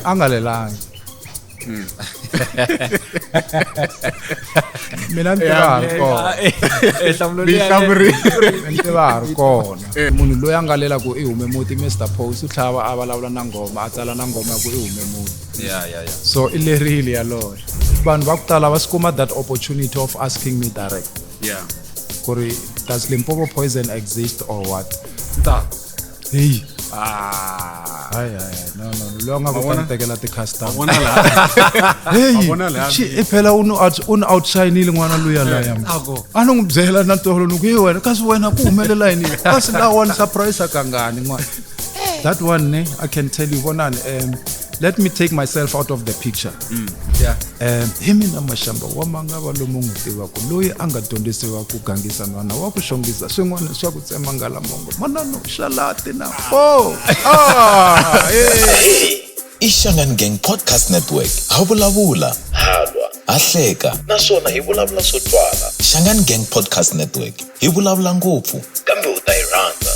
Angalelangi. Mina ntivarko. Ntivarko. Munhu loyi angalela ku I hume muti Mr. Pose utlhava avalavula na ngoma atsala na ngoma ku I hume muti. Yeah. So ilerile yaloyo. Vanhu va ku tala va skuma that opportunity of asking me direct. Yeah. Kuri does Limpopo poison exist or what? Hey. No. Longa ku fantekela ti customer. Wona la. Hey. Phela un outshine ngwana luya la yami. Ano ngibzela na tolo nuku wena kasi wena ku humelela yini? Kasi la one surprise kangani ngwana. That one I can tell you bonani let me take myself out of the picture. Yeah. Himi na mashamba wa mangava lomu ngutiwa ku loyi anga dyondzisiwa ku gangisa nwana wa ku xongisa swin'wana swa ku tsemangala mongo manano shalati na Xangani Gang Podcast Network havulavula halwa ahleka naswona hi vulavula swo twala. Xangani Gang Podcast Network hi vulavula ngopfu kambe u ta yi rhandza.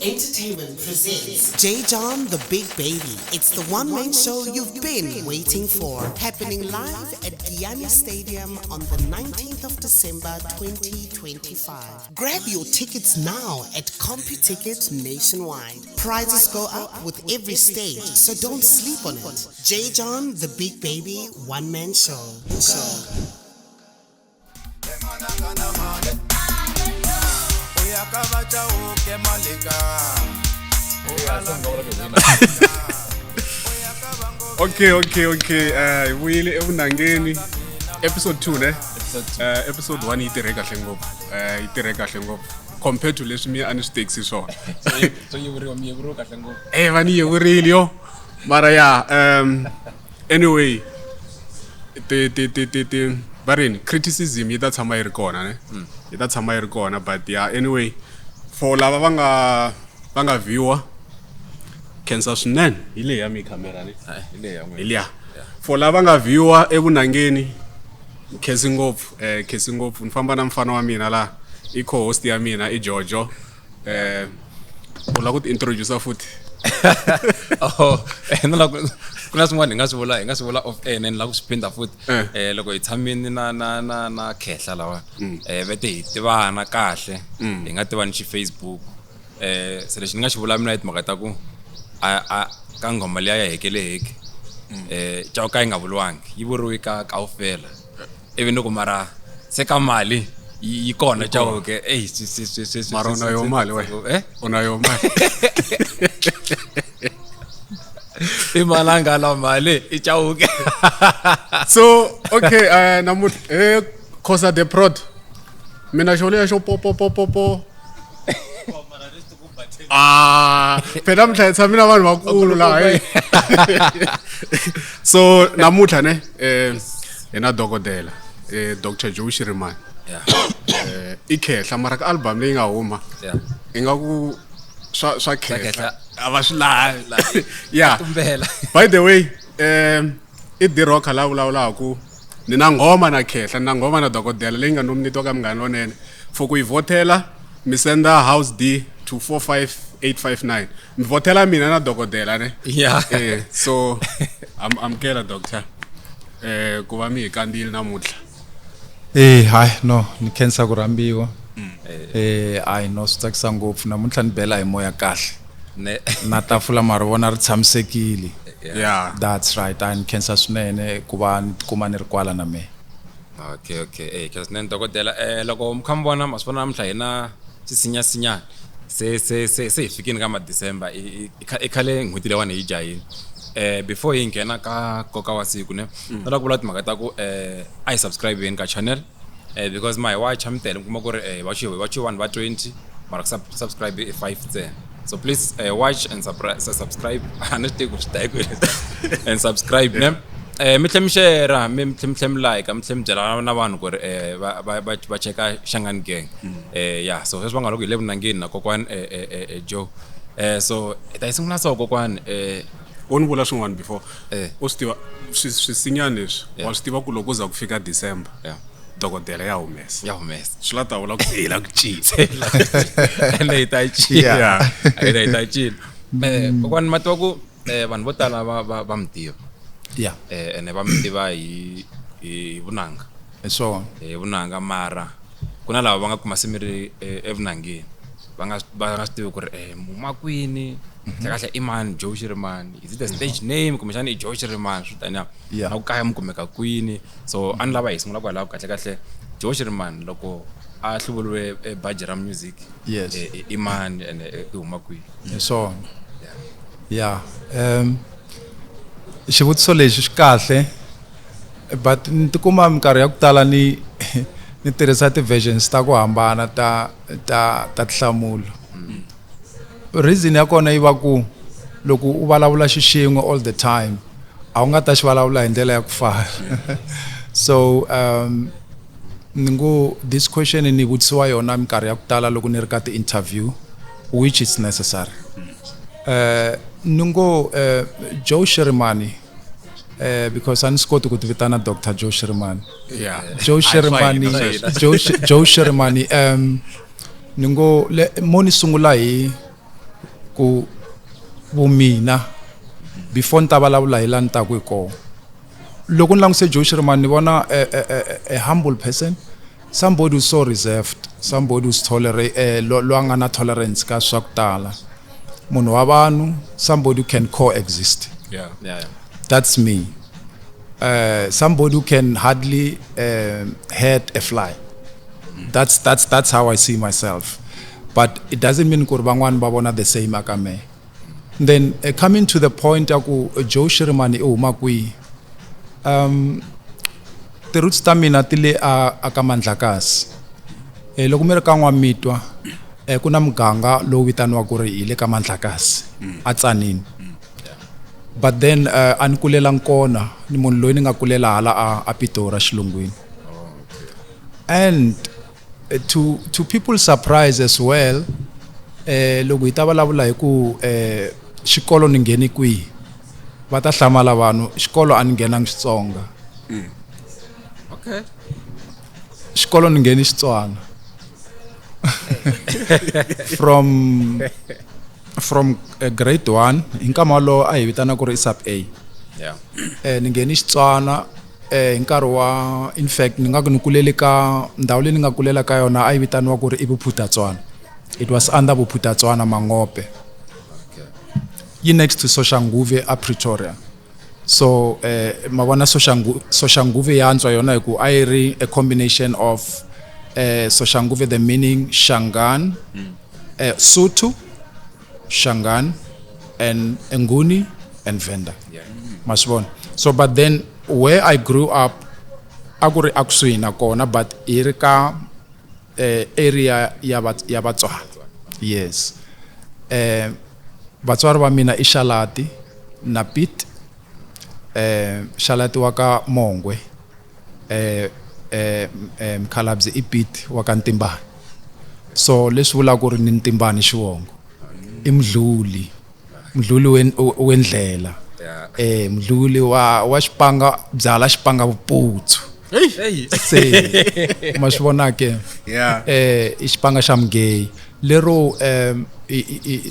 Entertainment presents Jojo, the Big Baby. It's the one-man show you've been waiting for. Happening live at Giyani Stadium on the 19th of December 2025. Grab your tickets now at CompuTicket nationwide. Prizes go up with every stage, so don't sleep on it. Jojo, the Big Baby, one-man show. Okay. Wile EVUNANGENI episode 2 ne. Episode 1 itirhe kahle ngopfu. Compared to leswi mi anistakes so. So you were kahle ngopfu. Vani yevurile yo. Mara ya anyway the bareni criticism yi ta tshama yi ri kona ne. Yi ta tshama yi ri kona but yeah anyway for lava va nga viewer cancer swinene ile ya mi camera ne ile ya for lava nga viewer EVUNANGENI khesi ngopfu ni famba na mfana wa mina la I co-host ya mina I Jojo ula ku introduce futhi kuna swin'wana hi nga swi vula off air and la ku swiphinda futhi loko hi tshamini na khehla lawa vete hi tivana kahle hi nga tivani hi Facebook se lexi ni nga xi vula mina hi timhaka ta ku ka ngoma leya ya heke cauka yi nga vuliwangi yi vuriwi ka ufela even loko mara se ka mali yi kona cauke mara unayo mali we unayo mali imalanga la mali icauke so okay namuhla khosa the prod mina xole xo popo phela mhla tsamina vanhu vakulu la so namuhla ne ena dokodela Dr. Jojo ikhehla mara ka album leyi nga huma ingaku swa khehla ava swi lavi yeah by the way I dirho khala vulavulaku ni na ngoma na khehla na ngoma na dokodela leyi nga nominate ka mngani lonene for ku yi votela mi senda house D to 45859 mi votela mina na dokodela ne so I'm kela doctor ku va mi hi kandile namuhla hayi no ni khensa ku rambiwa I no swi tsakisa ngopfu namuntlha ni bela hi moya kahle na tafula mara vona ri tshamisekile yeah that's right and khensa swinene ku va ni kuma ni ri kwala na me okay kasi nene dokodela loko mkhambona masivona namhla hina sisinya se hi fikini ka December I khale ngwiti lewana hi jahini before hi nghena ka koka wa siku ne la ku vula timhaka ta ku I subscribe ka channel because my watch amtele kuma ku ri watch 1 va 20 mara subscribe 5 10 so please watch and subscribe and subscribe ne mitlem share mitlem like mitlem byela na vanhu ku ri va cheka Xangani Gang yeah so sweswi va nga loko hi EVUNANGENI na kokwana Joe so ta isungula so kokwana woni vula swin'wana before u swi tiva swisinyana leswi wa swi tiva ku loko uza ku fika December dokodela ya humesa ya humesa swi la ta vula ku hi la ku cinca ene ita chila ita chila kokwani matiwa ku vanhu vo tala va mitiva ene va mitiva hi vunanga so vunanga mara kuna lava va nga kuma semiri evunangeni va nga swi tivi ku ri mumakwini kahle imani Jojo Shirimani is it the stage name kumbe xana i Jojo Shirimani swi tani na ku kaya mi kumeka kwini so ani lava hi sungula kwalaho kahle Jojo Shirimani loko a hluvuriwe baji ra music yes imani and i huma kwini so xivutiso lexi xi kahle but ni tikuma minkarhi ya ku tala ni tirhisa ti-versions ta ku hambana ta tinhlamulo reason ya kona yi va ku loko u vulavula xixin'we all the time a wu nga ta xi vulavula hi ndlela ya ku fana so ni ngo this question ni vutisiwa yona minkarhi ya ku tala loko ni ri ka ti-interview which is necessary ni ngo Jojo Shirimani because a ni swi koti ku ti vitana Dr. Jojo Shirimani Jojo Shirimani ni ngo mo ni sungula hi ku vumina before ni ta vulavula hi laha ni taku hi kona loko ni languse Jojo Shirimani ni vona a humble person, somebody who's so reserved, somebody who's tolerant, lo a nga na tolerance ka swa ku tala, munhu wa vanhu, somebody who can coexist. Yeah. That's me. Somebody who can hardly hurt a fly. That's how I see myself. But it doesn't mean kur bangwan babona the same akame. Then coming to the point aku Jojo Shirimani makwi the roots tamina tile akamandlakasi. Loko mi ri ka N'wamitwa ku na muganga lowu vitaniwa ku ri ile ka Mandlakasi a Tsanini. But then a ni kulela nkona ni munhu loyi ni nga kulela hala a Pitori Xilungwini. And to people's surprise as well, loko hi ta vulavula hi ku xikolo ni ngheni kwihi va ta hlamala vanhu xikolo a ni nghenangi Xitsonga. Okay. Xikolo ni ngheni Xitswana. From grade 1 hi nkama lo a hi vitana ku ri sub A. Yeah. Ni ngheni Xitswana hi nkarhi wa, in fact ni nga ku ni kulele ka ndhawu leyi ni nga kulela ka yona a yi vitaniwa ku ri i Vuphutatswana. It was under Vuphutatswana Mangope. Yi next to Soshanguve a Pretoria. So mavona Soshanguve ya antswa yona hi ku a yi ri a combination of Soshanguve, the meaning Shangan, Sotho, Shangan, and Nguni and Venda. Yeah. Masbon. So but then where I grew up, aguri akuswina kona, but irika area ya Batswana. Yes. Batswari va mina Ishalati na Pit. Shalati waka Mongwe. Mkhalabzi Ipit waka Ntimbani. So leswi vula ku ri ni Ntimbani Xivongo. I mdluli wendlela. Mdluli wa xipanga byala xipanga vuputsu. Se ma swi vona ke. Yeah. I xipanga xa Mugay. Lero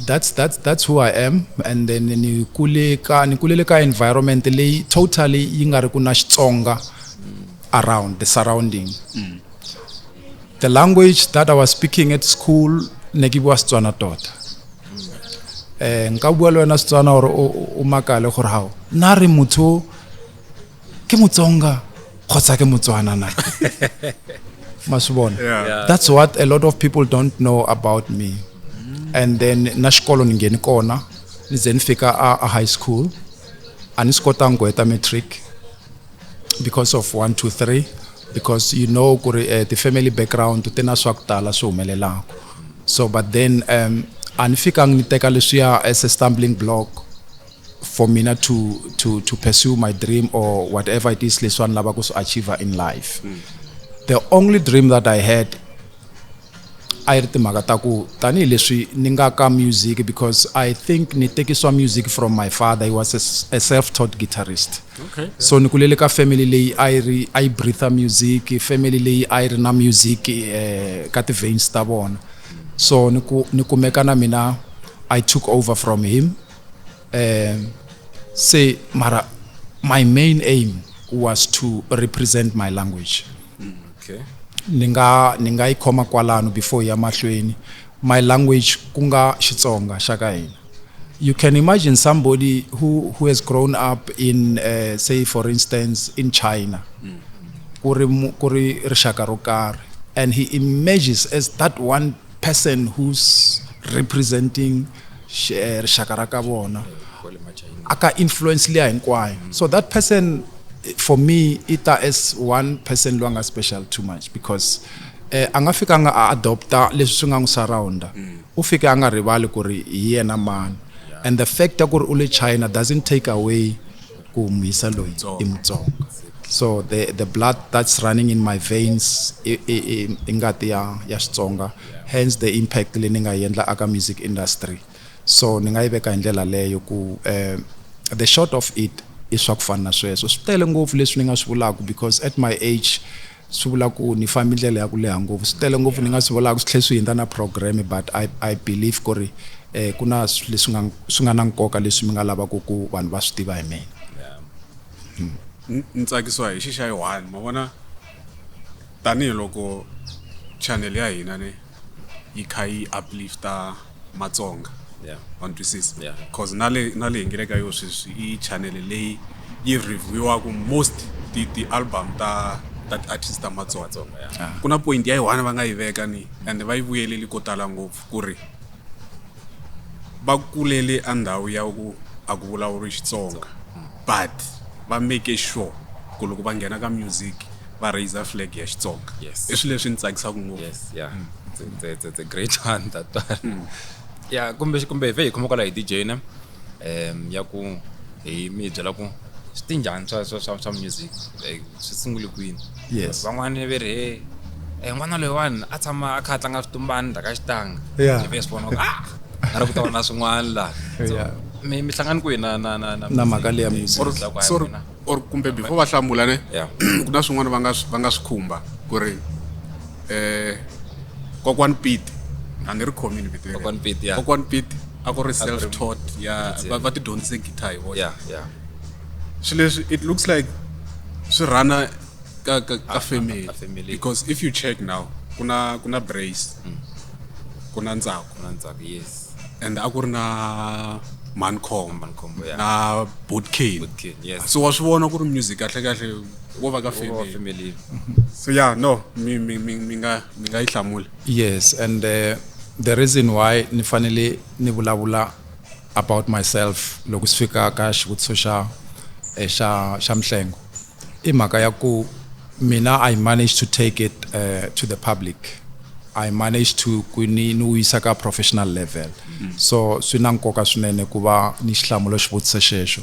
that's who I am, and then ni kulele ka environment leyi totally yi nga ri ku na Xitsonga around the surrounding. The language that I was speaking at school ne ke bua Setswana tota. Nka bua le wena Setswana gore o makale gore hao na re motho ke Motsonga kgotsa ke Motswana na. Masibona. Yeah. That's what a lot of people don't know about me. And then na xikolo ni ngheni kona ni ze ni fika a high school a ni swi kotanga ku heta matric because of 1 2 3, because you know ku ri the family background ti na swa ku tala swi humelelaka. So but then a ni fikanga ni teka leswiya as a stumbling block for me to pursue my dream or whatever it is leswi ni lavaka ku swi achieve in life. The only dream that I had a yi ri timhaka ta ku tanihileswi ni nga ka music, because I think ni tekiswa music from my father. He was a self-taught guitarist. Okay. So ni kulele ka family leyi a yi breatha music, family leyi a yi ri na music ka ti veins ta vona. So ni kumeka na mina I took over from him. Say mara my main aim was to represent my language. Okay. Ninga ikhoma kwalano before ya mahlweni. My language kunga Xitsonga shaka hina. You can imagine somebody who has grown up in say for instance in China. Kuri rixaka ro karhi, and he emerges as that one person who's representing rixaka ra ka vona. Aka influence liya hinkwayo. So that person for me ita as one person loanga special too much, because anga fika anga adopta leswi swi nga n'wi surrounda. U fika anga rivali ku ri hi yena man. And the fact that ule China doesn't take away ku muyisa loyi i Mutsonga. So the blood that's running in my veins ingati ya Xitsonga, hence the impact leyi ni nga yendla aka music industry. So ni nga yi veka hi ndlela leyo ku the short of it is swa ku fana na sweswo. Swi tele ngopfu leswi ni nga swi vulaka, because at my age swi vula ku ni fambi ndlela ya ku leha ngopfu. Swi tele ngopfu ni nga swi vulaka, swi tlhe swi hindza na program, but I believe ku ri ku na leswi nga na nkoka leswi mi nga lavaka ku vanhu va swi tiva hi mina. Ni tsakisiwa hi xixa yi-1 ma vona tanihiloko channel ya hina ne yi kha yi uplifta Matsonga. Wa twisisa, because na le hi ngile ka yo sweswi i channel leyi yi reviewaku most the album ta artist ta Matsonga. Ku na point ya yi-1 va nga yi veka ni, and va yi vuyeleli ko tala ngopfu ku ri va kulele andhawu ya ku a ku vulavuri Xitsonga, but va make sure ku loko va nghena ka music va raise a flag ya Xitsonga. Yes. I swilo leswi ni tsakisaka ngopfu. Yes, yeah. It's a great one that one. Yeah, kumbe ve khoma kwala hi DJ na ya ku hi mi byela ku switinjani swa music swi sungule kwini. Yes. Van'wana ve ri n'wana loyiwani a tshama a kha a tlanga switumbani ndaka xitanga. Yeah. Ve swi vona a ri ku ta vona swin'wana la. Mi hlangana ku na mhaka leya music. Or kumbe before va hlamula ne ku na swin'wana va nga swi khumba ku ri kokwani Pete a ni ri khomini vito kokwani Pete a ku ri self taught ya va ti dyondzise guitar hi vona. Swilo leswi it looks like swi rana ka family, because if you check now kuna Brace, kuna Ntsako, yes, and a ku ri na Mankhombo na Bootcane. Yes. So wa swi vona ku ri music kahle wo va ka family. So yeah, no mi nga yi hlamula. Yes, and the reason why ni fanele ni vulavula about myself loko swi fika ka xivutiso xa mhlengo i mhaka ya ku mina I managed to take it to the public. I managed to ni wisa ka professional level. So swi na nkoka swinene ku va ni xihlamulo xivutiso xexo.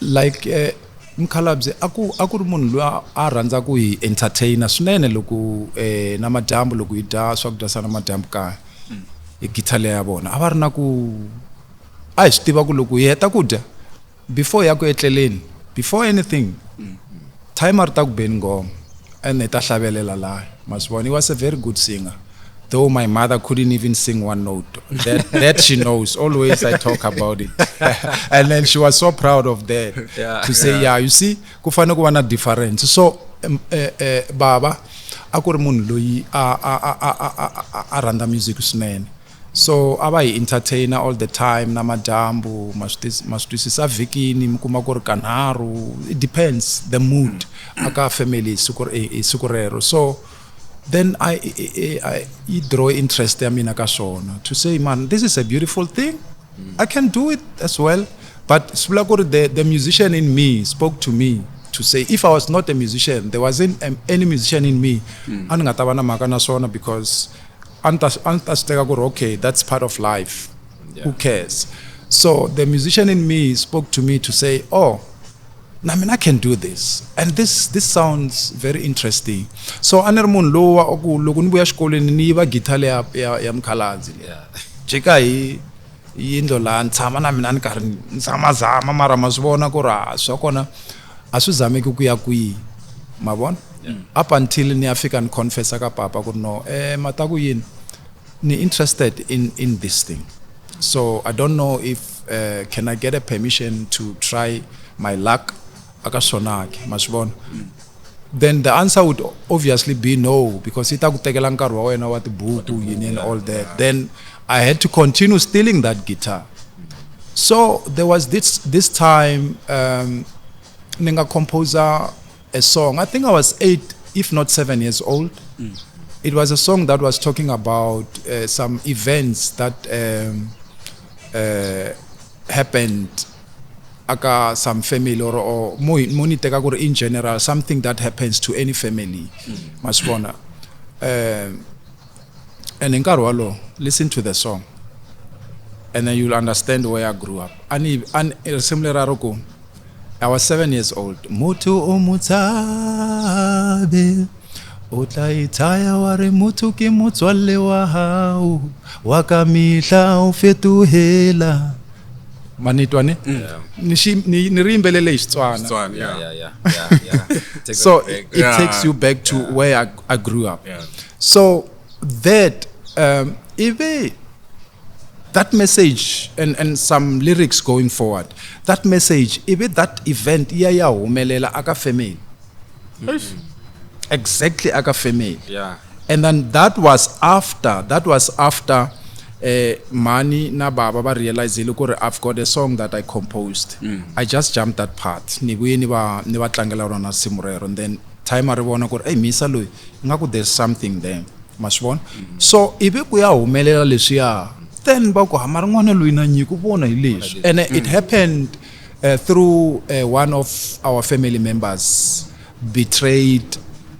Like Mkhalabye aku ri munhu loyi a rhandza ku hi entertainer swinene loko na madyambu loko hi dya swakudya swa na madyambu kaya hi guitar leya vona a va ri na ku a hi swi tiva ku loko hi heta ku dya before ya ku etleleni, before anything time a ri ta ku beni ngoma and hi ta hlavelela laha. Masivona, he was a very good singer, though my mother couldn't even sing one note. That she knows. Always I talk about it. And then she was so proud of that. To say, yeah, you see, kufana ku wana difference. So, baba, aku ri munhu loyi a rhandza music swinene. So, ava hi entertainer all the time, na madyambu, masitwisisa vikini, mukuma ku ri kanharhu. It depends, the mood. Aka family siku rero. So, then I draw interest in mina ka swona to say, man, this is a beautiful thing. I can do it as well. But the musician in me spoke to me to say, if I was not a musician, there wasn't any musician in me. Because okay, that's part of life. Yeah. Who cares? So the musician in me spoke to me to say, oh, I mean, I can do this, and this sounds very interesting. So anermun lowa oku loko nibuya xikolweni ni va guitar ya mkhalazi jika yindlo la ntshama na mina ni karhi nzamazama mara ma swi vona ku ra swa kona a swi zameki ku ya kwihi ma vona up until ni afika ni confessa ka papa ku no mataku yini ni interested in this thing, so I don't know if can I get a permission to try my luck akasonake masibona. Then the answer would obviously be no, because ita kutekela nkarhi wa wena wa tibuku yini and all that. Then I had to continue stealing that guitar. So there was this time ninga composer a song. I think I was 8 if not 7 years old. It was a song that was talking about some events that happened aka some family or moniteka in general, something that happens to any family masibona. And in Karwalo, listen to the song and then you'll understand where I grew up. And similar roko, I was 7 years old. Mutu omutabe utaitaya ware mutu ki mutswale wa hau wakamihla ufetuhela manitwane nirimbelele Xitswana. Yeah. So it takes you back to where I grew up. So that even that message and some lyrics going forward, that message, even that event umelela aka family. Exactly aka family. And then that was after Mani na baba ba realize I've got a song that I composed. I just jumped that part. Ni ba tlangela rona simurero, and then time ari bona ku hey misa loyi ngaku there's something there. Masibona. So ibe ku ya humelela leswiya, then ba ku hamara n'wana loyi na nyiko bona hi leswi. And it happened through one of our family members betrayed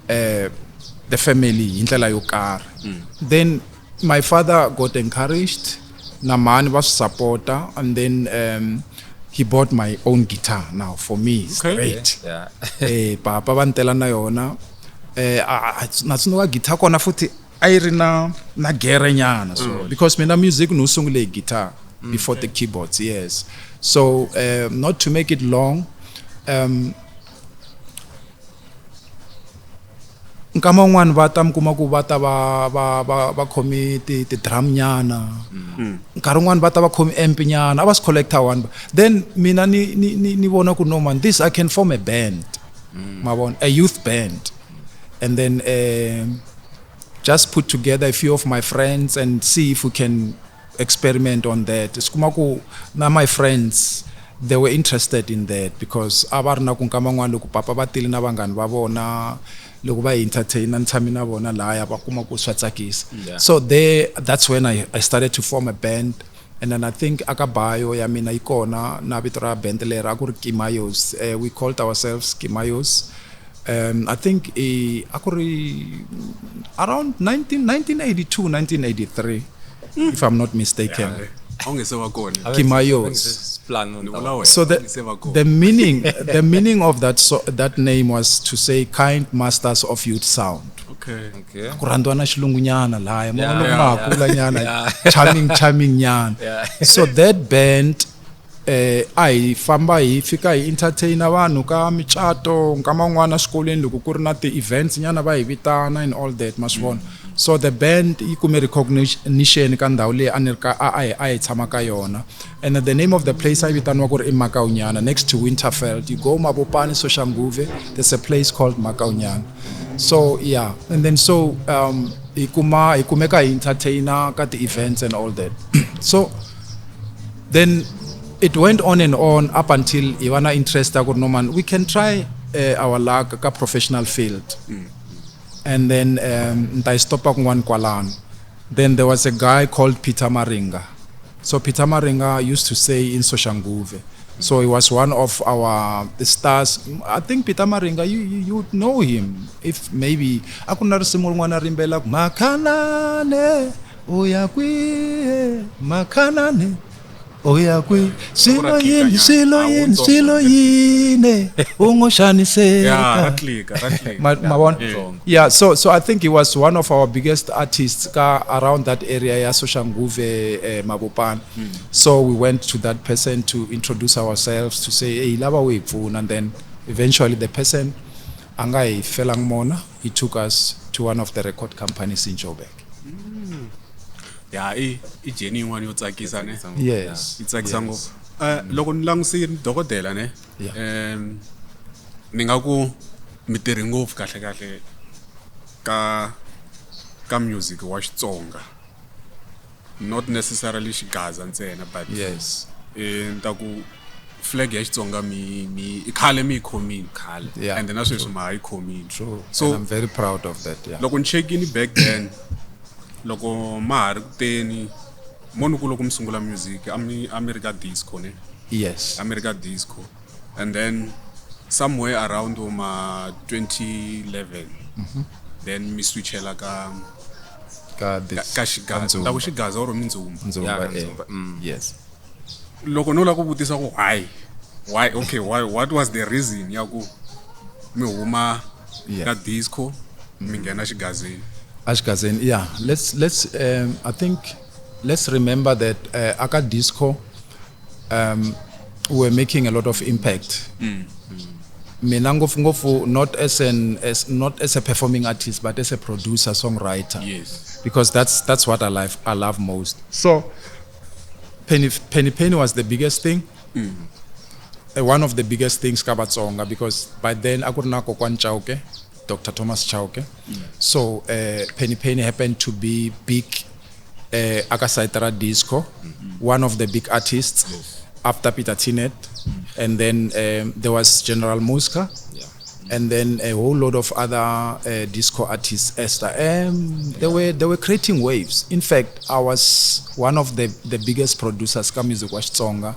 the family indlela yo karhi. Then my father got encouraged, Naman was supporter, and then he bought my own guitar now for me. Straight. Papa bantela na yona. Natsunoga guitar kona futhi ayirina na gere nyana, so because mina music no sungule guitar before the keyboards, yes. So not to make it long, nkama un'wana va ta mukuma ku va ta va khomi ti drum nyana, nkarhi un'wana va ta va khomi amp nyana, a va swi collector one. Then mina ni vona ku no man, this I can form a band, a youth band, and then just put together a few of my friends and see if we can experiment on that. Sikuma ku na my friends, they were interested in that because abarna ku nkama un'wana loko papa va tile na vanghani va vona loko va entertain and thamina bona laya va kuma ku swa tsakisa. So that's when I started to form a band, and then I think akabayo ya mina ikona na vito ra band lera ku ri Kimayos. We called ourselves Kimayos. I think akuri around 1982 1983 if I'm not mistaken. Kimayos. So the meaning of that name was to say kind masters of youth sound. Kurandwana xilungunyana laya makula nyana charming nyana. So that band ai famba hi fika hi entertainer vanhu ka micato nkama n'wana xikolweni loko ku ri na ti-events nyana va hi vitana and all that maswona. So the band yi kume recognition ka ndhawu leyi a hi tshama ka yona, and the name of the place I vitaniwa ku ri i Makaunyana, next to Winterfeld. You go Mabopane Soshanguve, there's a place called Makaunyana. So yeah, and then so hi kumeka hi entertainer ka ti-events and all that. So then it went on and on up until Ivana interest no man, we can try our luck ka professional field. And then I stopped at one Kwalan. Then there was a guy called Peter Maringa. So Peter Maringa used to say in Soshanguve. So he was one of our stars. I think Peter Maringa, you know him. If maybe akuna simul mwana rimbela makanane oyakwi makanane oya kwi siloyine ungoshaniseka yeah so I think he was one of our biggest artists around that area ya Soshanguve Mabopane. So we went to that person to introduce ourselves, to say hey lava wepfuna, and then eventually the person angai felang mona, he took us to one of the record companies in Joburg. Yeah, I genuine yo tsakisa ne. Yes. Itsakisa ngo. Loko nilangisile dokotela ne. Ningaku mitirhi ngopfu kahle ka music wa Xitsonga. Not necessarily Xigaza ntsena, but yes. Ntaku flag ya Xitsonga mi ikhale mi khomini khale, and then asweswi ma ikhomini. True. So and I'm very proud of that. Yeah. Loko nchekini back then, loko mahari kuteni monuku loko msungula music America disco ne. Yes. America disco, and then somewhere around 2011 then mi switchela ka Xigaza la ku Xigaza or Zumba. Yes. Loko no la ku vutisa ku why okay what was the reason ya ku mi huma ka disco mi ngena Xigazeni? Ashgazen, yeah. Let's I think let's remember that Aka Disco were making a lot of impact. Mina ngofu not as a performing artist, but as a producer, songwriter. Yes. Because that's what I love most. So Penny was the biggest thing. One of the biggest things ka Xitsonga, because by then I couldn't go Chauke, Dr. Thomas Chauke. So Penny happened to be big Akasaitara disco, one of the big artists after Peter Tinet, and then there was General Muska, and then a whole lot of other disco artists. Esther, they were creating waves. In fact, I was one of the biggest producers ka music wa Xitsonga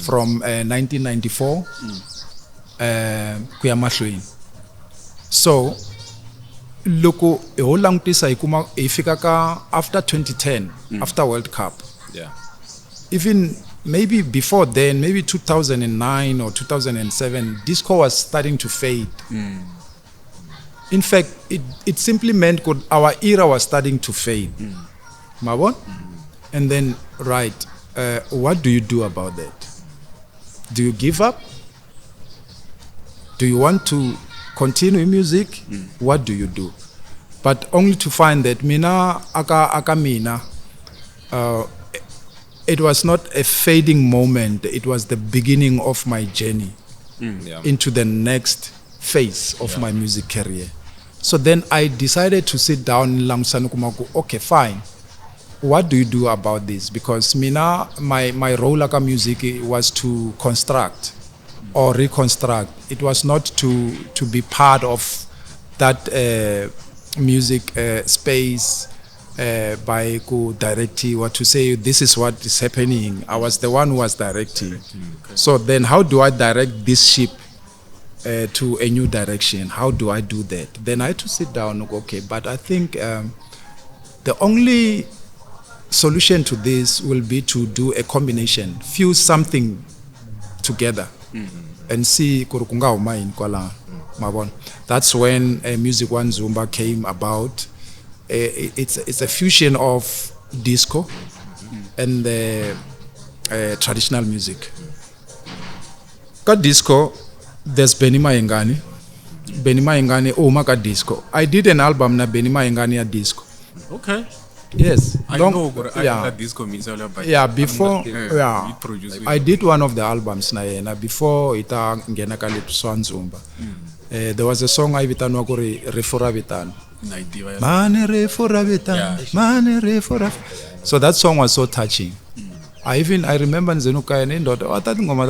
from 1994 kuya mahlweni. So loko e ho langutisa ikuma ifika ka after 2010, after World Cup. Yeah. Even maybe before then, maybe 2009 or 2007, disco was starting to fade. In fact, it simply meant our era was starting to fade. Mabon? And then, right, what do you do about that? Do you give up? Do you want to continue music? What do you do? But only to find that mina aka mina, it was not a fading moment. It was the beginning of my journey into the next phase of my music career. So then I decided to sit down in Lamsanukumaku. Okay, fine. What do you do about this? Because mina, my role like music was to construct or reconstruct. It was not to be part of that music space by directing or to say this is what is happening. I was the one who was directing. Okay. So then how do I direct this ship to a new direction? How do I do that? Then I had to sit down and go, okay, but I think the only solution to this will be to do a combination, fuse something together and see kurukunga umain kwala mabon. That's when Music One Zumba came about. It's a fusion of disco and traditional music. Ka disco, there's Benny Maengani. Benny Maengani Omaka disco. I did an album na Benny Maengani at disco. Okay. Yes. I know, but I disco means all about. Yeah, before I did one of the albums na before ita ngena ka Swan Zumba. There was a song I vitanwa kuri Refora Vitano. Mane Refora Vitano, Mane Refora. So that song was so touching. I remember Nzenuka and Indo.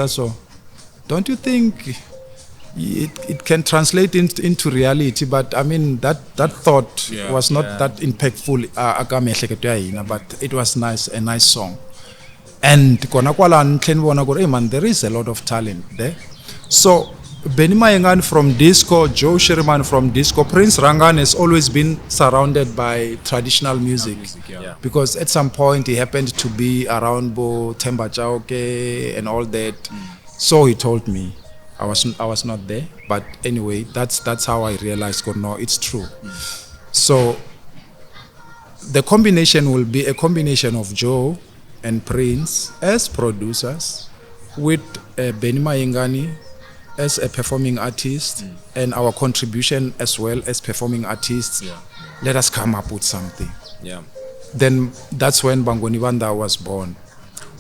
So don't you think it can translate into reality? But I mean that thought was not that impactful. But it was a nice song. And there is a lot of talent there. So Benny Mayengan from disco, Joe Shiriman from disco. Prince Rangan has always been surrounded by traditional music. Yeah. Because at some point he happened to be around Bo Temba Chauke and all that. So he told me. I was not there. But anyway, that's how I realized, no, it's true. So the combination will be a combination of Joe and Prince as producers with Benny Mayengani as a performing artist and our contribution as well as performing artists. Let us come up with something. Yeah. Then that's when Bangoni Wanda was born.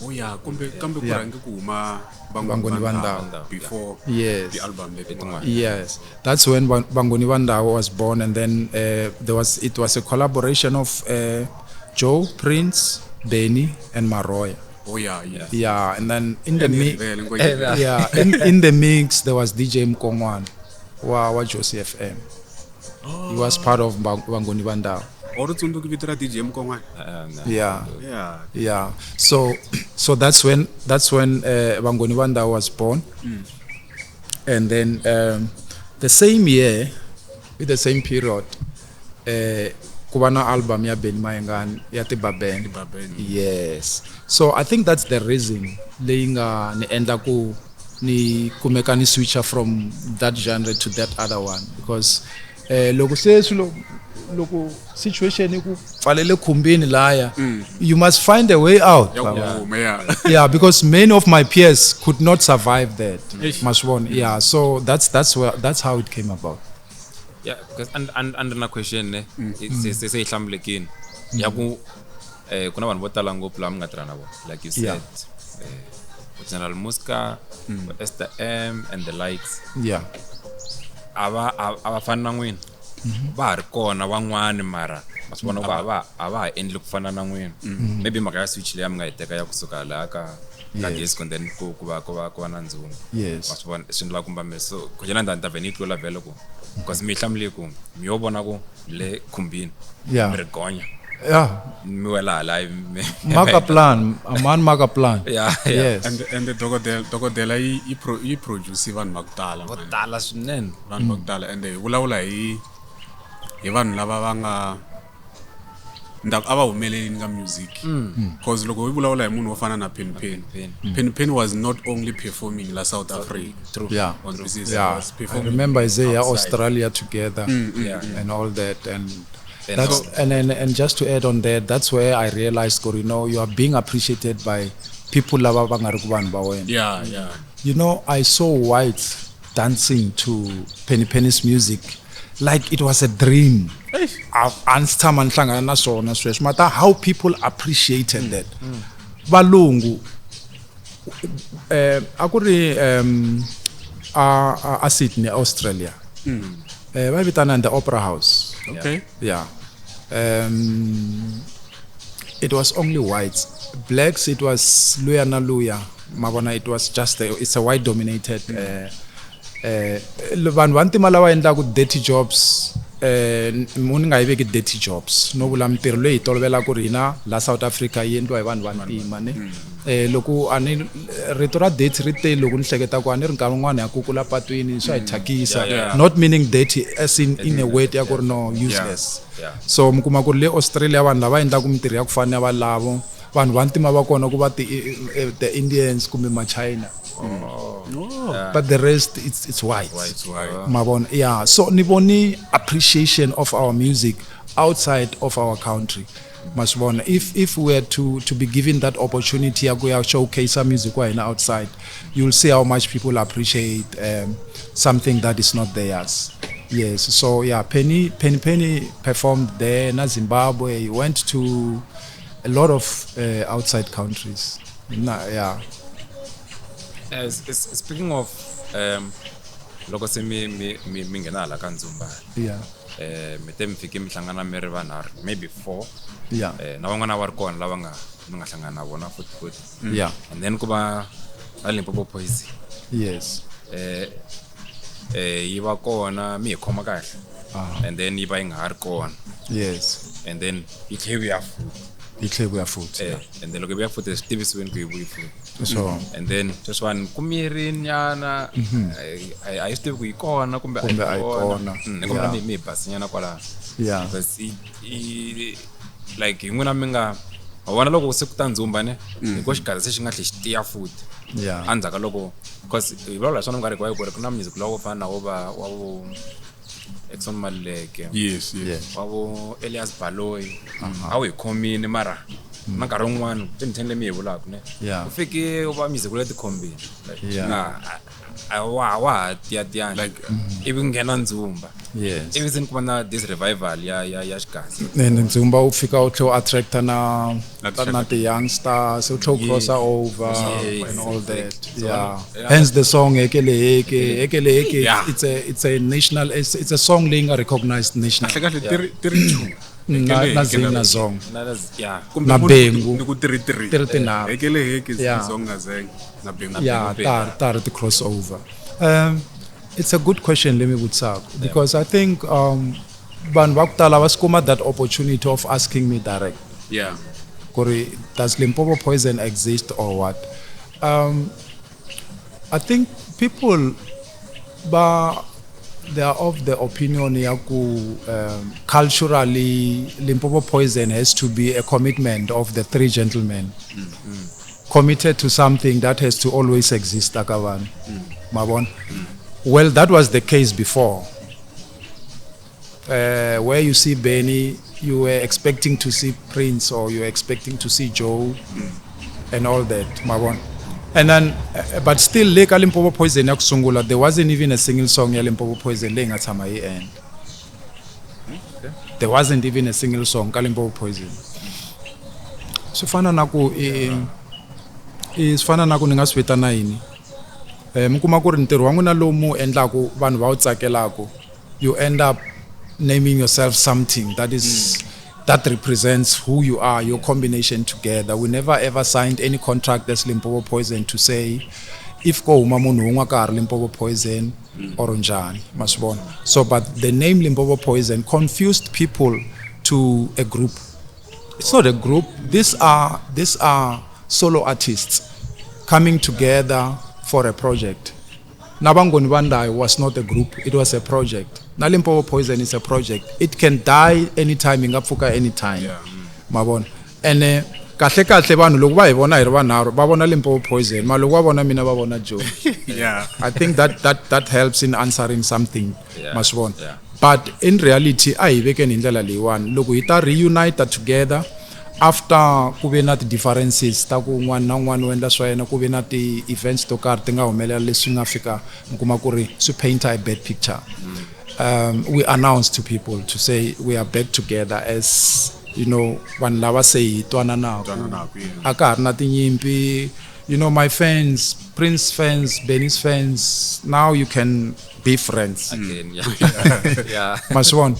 Oh yeah, kambe kurangi kuma Bangoni Wanda before yes. the album. Yes, that's when Bangoni Wanda was born, and then it was a collaboration of Joe, Prince, Benny, and Maroya. Oh yeah. Yeah, and then in the mix, Yeah. in the mix there was DJ Mkongwan, wa Josie FM. He was part of Bangoni Wanda. Orutsundu kivitira DJ Mkongwan. Yeah. So that's when Bangoni Wanda was born, and then the same year, with the same period, kubana album ya Ben Mayengan ya Tibaben. Yes. So I think that's the reason laying ni enda ku ni kumeka ni switcher from that genre to that other one, because loko situation iku falele khumbini laya, you must find a way out. Yeah, because many of my peers could not survive that. Yeah, so that's how it came about. Yeah, because and na question ne se ihlamulekini yaku kuna vanhu vo tala ngopfu lava mi nga tirha na vona, like you said, General Muska, Esther M and the likes. Yeah, ava fani na n'wina va ha ri kona van'wani mara ma swi vona ku a va ha endli ku fana na n'wina. Maybe mhaka ya switch leyi mi nga yi teka ya kusuka laha ka disco and then ku va na ndzungu. Yes, ma swi vona swi endla kumba mi so ku jela ndani ta vheni yi tlula vhele ku because mi hlamule ku mi yo vona ku le khumbini mi ri gonya. Yeah, mi wela live maka plan, a man maka plan. Yeah. Yes, and the dokodela yi produce vanhu va ku tala. vo tala swinene Vanhu va ku tala and vulavula hi vanhu lava va nga ava humelelini ka music. Because loko hi vulavula hi munhu wo fana na Pen was not only performing la South Africa. True. Yeah, On business, yeah. I remember Isaiah Australia together and all that, and that's and just to add on that, that's where I realized, you are being appreciated by people lava va nga ri ku vanhu va wena. Yeah. I saw whites dancing to Penny's music like it was a dream. How people appreciated that. Balungu akuri a Sydney, Australia. Vavitana in the Opera House. Okay. Yeah. It was only whites. Blacks, it was Luya na Luya. Mabona, it was just it's a white dominated. Vanhu malawa enda ku dirty jobs. Muni nga iveki dirty jobs. No vula mintirho leyi tolovela ku ri hina la South Africa yi endliwa hi vanhu vantima ne. Loko ani rito ra dirty ri te loko ni hleketa ku ani ri nkarhi wun'wana ya kukula patwini swa hi thyakisa. Not meaning dirty as in a way ya ku ri no useless. So mukuma ku ri le Australia vanhu lava endlaku mintirho ya ku fana ya valavo vanhu vantima va kona ku va the Indians kumbe ma China. But the rest it's white. Mabona, yeah. So niboni appreciation of our music outside of our country. Masbona, if we were to be given that opportunity to showcase our music outside, you'll see how much people appreciate something that is not theirs. Yes. So yeah, Penny performed there in Zimbabwe. He went to a lot of outside countries. Yeah. Speaking of loko se mi nghena la ka Zumba. Yeah. Mi te mi fike mi hlangana mi ri vanharhu maybe 4. Yeah. Na van'wana va ri kona lava mi nga hlangana na vona futhi. Yeah. And then ku va Limpopo Poise. Yes. Yi va kona mi hi khoma kahle. And then yi va yi nga ha ri kona. Yes. And then yi tlhe yi ya futhi. ihlebo ya futhi and then loko vuya futhi stivisiweni ku yivuyi futhi so and then just one kumiri nyana I still ku ikona kumbe ayikona ngomba mi basinyana kwala yeah because like yin'wana minga wona loko se ku ta Zumba ne ngo xikazi se xi nga tlhe xi tiya futhi yeah andzaka loko because hi vulavula swona ngari kwa ku ri ku na music lowo fana wo va wa vo Xitsonga yes wa vo Elias Baloyi a wu khomini mara na nkarhi wun'wana tinthen lemi hi vulaka ne ku fike u va music leti khombini like wa tiya like ivi nghena Zumba yes ivi sin kuma na this revival ya xikazi and Zumba u fika u tlhe attract na the youngsters u tlhe cross over and all that hence the song ekele it's a national it's a song leyi recognized national kahle tiri na zina song yeah na bengu ni ku tiri tinharhu ekele Xitsonga zeng na bengu tar the crossover it's a good question let me vutsaka because I think vanhu va ku tala va skuma that opportunity of asking me direct kuri does Limpopo Poison exist or what I think people they are of the opinion yaku culturally Limpopo Poison has to be a commitment of the three gentlemen committed to something that has to always exist akavan mabona well that was the case before where you see Benny you were expecting to see Prince or you were expecting to see Joe and all that mabona and then but still like Limpopo Poison yakusungula there wasn't even a single song ya Limpopo Poison leyi nga tshama yi end there wasn't even a single song ka Limpopo Poison sifana na ku sifana na ku ni nga swita na yini mukuma ku ri ntirho wa n'wina lowu mu endlaku vanhu va wu tsakelaka you end up naming yourself something that represents who you are, your combination together. We never ever signed any contract as Limpopo Poison to say if ko huma munhu un'we ka hari Limpopo Poison or njani masibona. So but the name Limpopo Poison confused people to a group. It's not a group. These are solo artists coming together for a project. Nabangoni Bandai was not a group, it was a project. Na Limpopo Poison is a project. It can die anytime, ingafuka anytime. Mabona. And kahle vanhu loko va hi vona hi ri vanharhu va vona Limpopo Poison, ma loko va vona mina va vona Joe. I think that helps in answering something. Masibona. But in reality a hi vekeni hi ndlela leyiwani loko hi ta reunite together after ku ve na ti-differences ta ku un'wana na un'wana u endla swa yena ku ve na ti-events to karhi ti nga humelela leswi nga fika mi kuma ku ri swi painta a bad picture. We announced to people to say we are back together as you know vanhu lava se hi twananaka a ka hari na tinyimpi you know my fans Prince fans Benny's fans now you can be friends again masibona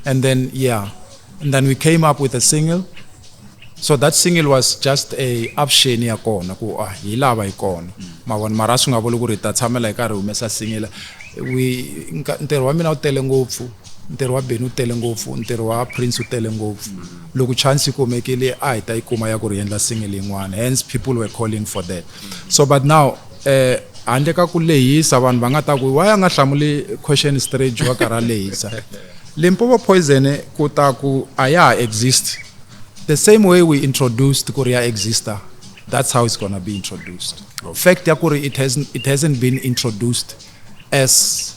and then we came up with a single. So that single was just a option ya kona ku hi lava hi kona mavona mara swi nga vuli ku ri ta tshamela hi karhi humesa single ntirho wa mina u tele ngopfu ntirho wa Benny u tele ngopfu ntirho wa Prince u tele ngopfu loko chance ikumekile a hi ta ikuma ya ku ri endla single yin'wana hence people were calling for that so but now handle ka ku lehisa vanhu va nga ta ku why nga hlamuli question straight wa kara lehisa Limpopo Poison ku ta ku aya exist. The same way we introduced Korea Exister, that's how it's gonna be introduced. Fact yakuri it hasn't been introduced as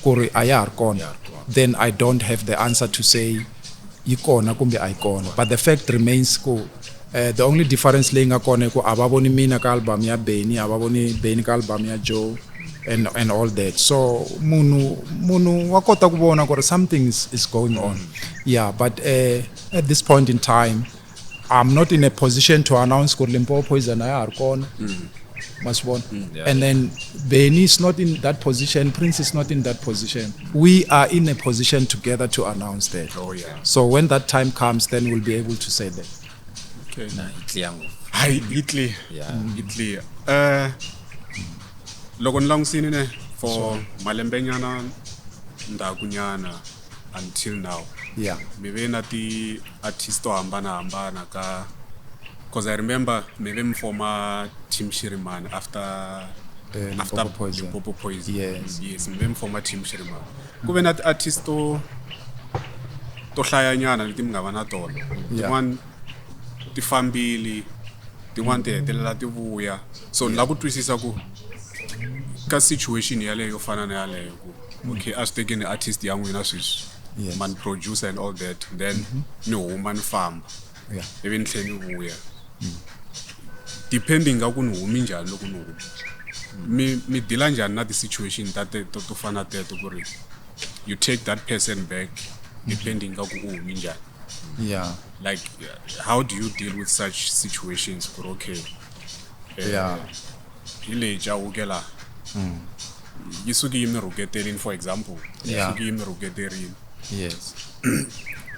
Korea Ayar then I don't have the answer to say ikona kumbe aikona. But the fact remains the only difference laying akona ko ababoni mina ka album ya Benny, ababoni Benny ka album ya Joe and all that. So munu wakota kubona ko something is going on. But at this point in time, I'm not in a position to announce that Limpopo Poison are gone. And then Benny is not in that position, Prince is not in that position. We are in a position together to announce that. So when that time comes, then we'll be able to say that. Okay. Italy. Italy. Loko nilangisini ne for malembe nyana ndakunyana until now. Mi ve na ti artists to hambana ka because I remember maybe former Team Shiriman after Limpopo Poison. Yes, maybe former Team Shiriman. Kube na artist to hlaya nyana leti mi nga va na tona. Tin'wana ti fambili, tin'wana ti hetelela ti vuya. So la ku twisisa ku ka situation yaleyo yo fana na yaleyo ku okay as taking the artist ya n'wina sweswi. Man producer and all that, then no woman farm. Even tlhela ni vuya. Depending ka ku ni humi njhani loko ni huma. Mi deal njhani na the situation to fana teto ku ri you take that person back depending ka ku humi njhani. Like how do you deal with such situations ku okay ile ja ukela yisuki yimi ruketelini for example yisuki yimi ruketelini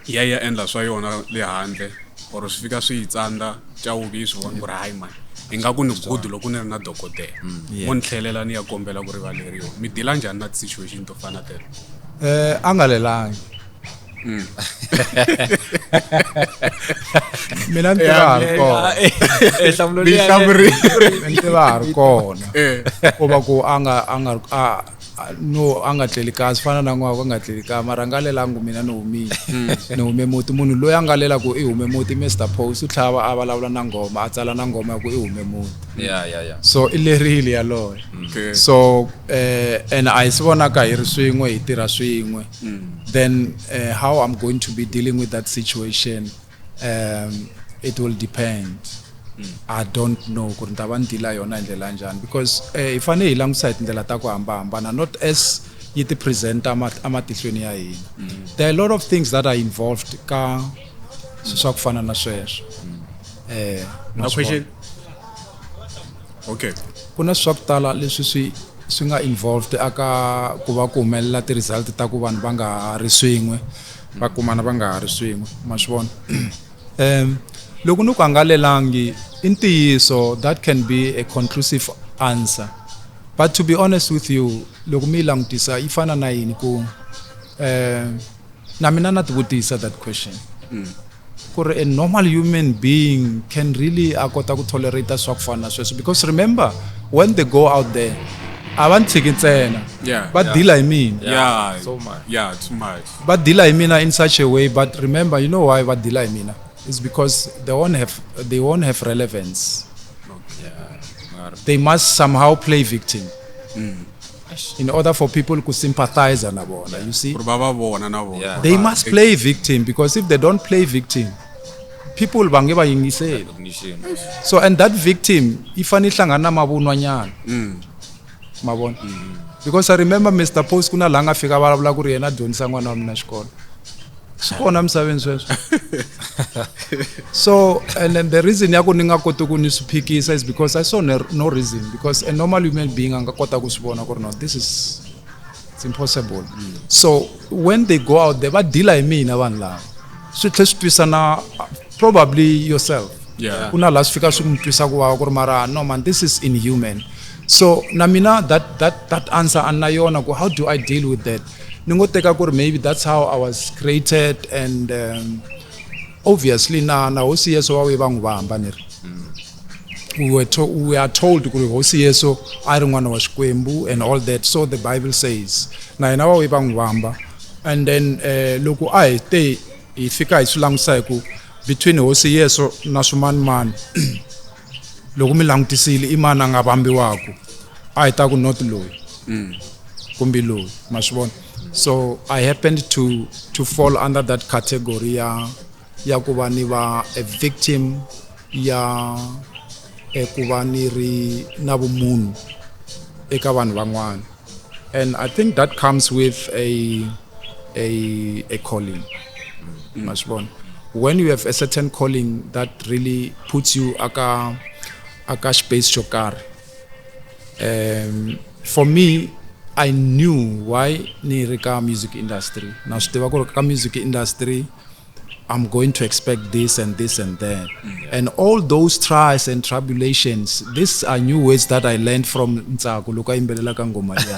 ya endla swa yona le handle or swi fika swi tsanda chawuki swi vona ku ri hayi man ingaku ni good loko ni ri na dokotela mo ni tlhelela ni ya kombela ku rivaleriwa mi dila njhani na situation to fana tele angalelangi mina ni tiva ha ri kona ni tiva ha ri kona ku va ku a nga tleli kahle fana na n'waka a nga tleli kahle mara nga lelangu mina ni humile ni hume muti munhu loyi a nga lela ku i hume muti Mr Post u tlhava a vulavula na ngoma a tsala na ngoma ya ku i hume muti so i lerile yaloye so and a hi swi vonaka hi ri swin'we hi tirha swin'we then how I'm going to be dealing with that situation it will depend. I don't know ku ntava ndila yona ndlela njani because if ane hi langutisa hi tindlela ta ku hambana not as yi ti present amatihlweni ya hina there are a lot of things that are involved ka swa ku fana na sweswo no question okay kuna swa ku tala leswi swi nga involved aka ku va ku humelela ti result ta ku vanhu va nga ri swin'we va kumana va nga ri swin'we ma swi vona loko ni ku angalelangi intiyiso that can be a conclusive answer but to be honest with you loko mi langutisa yi fana na yini ku na mina na tivutisa that question ku ri a normal human being can really akota ku tolerate swa ku fana sweswo because remember when they go out there a va ntshiki ntsena va deal hi mina too much va deal hi mina in such a way but remember you know why va deal hi mina is because they won't have relevance. They must somehow play victim in order for people to sympathize and you see they must play victim because if they don't play victim people bange ba yingisela so and that victim ifani hlangana mavunwanyana mabona because I remember Mr Post kuna langa fika vulavula ku ri yena dyondzisa n'wana wa mina xikolo swona misaveni sweswo so and then the reason ya ku ni nga koti ku ni swiphikisa is because I saw no reason because a normal human being anga kota ku swi vona ku ri no this is it's impossible so when they go out there va deal hi mina vanhu lava swi tlhe swi twisana probably yourself kuna la swi fika swi n'wi twisa ku vava ku ri mara no man this is inhuman so na mina that answer anna yona ku how do I deal with that ningoteka ku ri maybe that's how I was created and obviously na hosi yeso wa we vangu va hambanile we are told ku ri hosi yeso a ri n'wana wa Xikwembu and all that so the Bible says na yena wa we vangu vamba and then loko a hete hi fika hi swi langutisa hi ku between hosi yeso na swimanimani loko mi langutisile i mani a nga vambiwaku a hi ta ku not loyi kumbe loyi ma swi vona so I happened to fall under that category ya ku va ni va a victim ya ku va ni ri na vumunhu eka vanhu van'wana and I think that comes with a calling ma swi vona when you have a certain calling that really puts you aka space xo karhi for me I knew why ni ri ka music industry na swi tiva ku ri ka music industry I'm going to expect this and this and that and all those trials and tribulations these are new words that I learned from Ntsako loko imbelela ka ngoma ya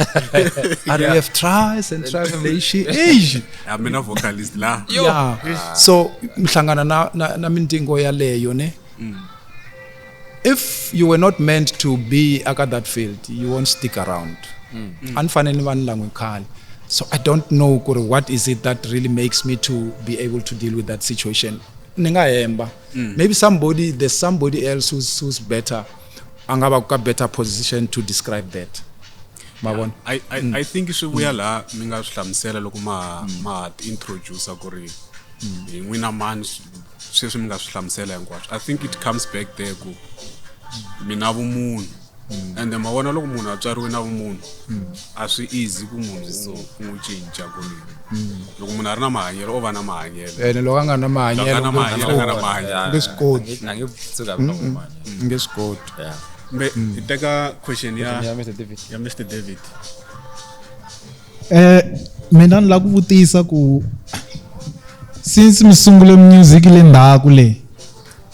and we have trials and tribulations I'm a vocalist la so mhlangana na mintingo ya leyo ne if you were not meant to be at that field, you won't stick around. So I don't know what is it that really makes me to be able to deal with that situation. Maybe there's somebody else who's better, better position to describe that. I think you should wear la minga slamsela loko ma introduce kuri wina man sweswi minga slamsela hinkwaswo. I think it comes back there ku mina vumunhu and then mavona loko munhu atswariwe na vumunhu a swi easy ku munhu so n'wi cinca kuri loko munhu a ri na mahanyelo o va na mahanyelo loko a nga na mahanyelo ngesikoti mbe iteka question ya Mr David. Mina ni la ku vutisa ku since mi sungule music le ndaku le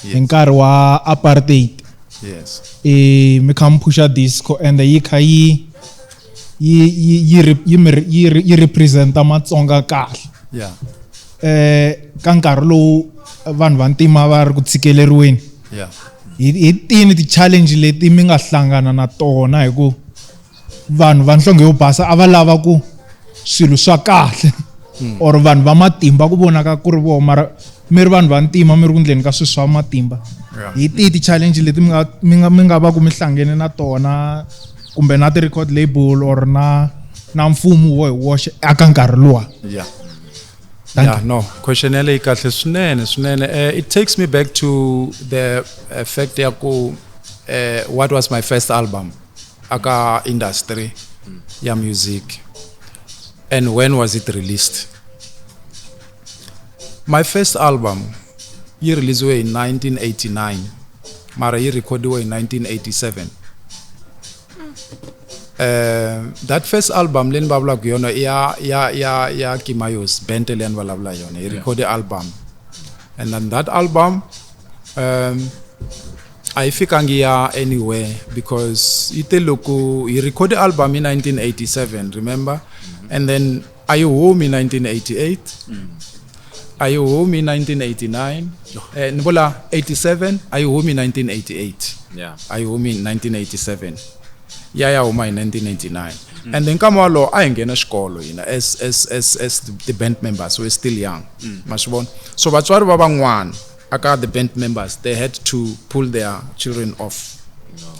hi nkarhi wa apartheid. Yes. Mi kha pusha disco and yi kha yi representa Matsonga kahle. Yeah. Ka nkarhi lowu vanhu vantima va ri ku tshikeleriweni. Yeah. Hi tini ti challenge leti mi nga hlangana na tona hi ku vanhu va nhlonge yo basa a va lava ku swilo swa kahle or vanhu va matimba ku vonaka ku ri vo mara mi ri vanhu vantima mi ri ku ndleni ka swilo swa matimba. Hi ti challenge leti mi nga va ku mi hlangene na tona kumbe na ti record label or na mfumo wo hi woxe aka nkarhi luwa. Yeah. Yeah, no. Question ele kahle swinene. It takes me back to the fact yaku what was my first album aka industry ya music and when was it released. My first album yi released in 1989 mara yi recorded in 1987. That first album len babla kuyona ya Kimayos bente len babla yona I recorded album and then that album I fikangia anywhere because ite loko he recorded album in 1987 remember and then I home in 1988 I home in 1989 Nibola 87 I home in 1988 I home in 1987 yeah in 1989 and then kamalo I ngena xikolo as the band members were still young mashibona so batswari ba bangwana aka the band members they had to pull their children off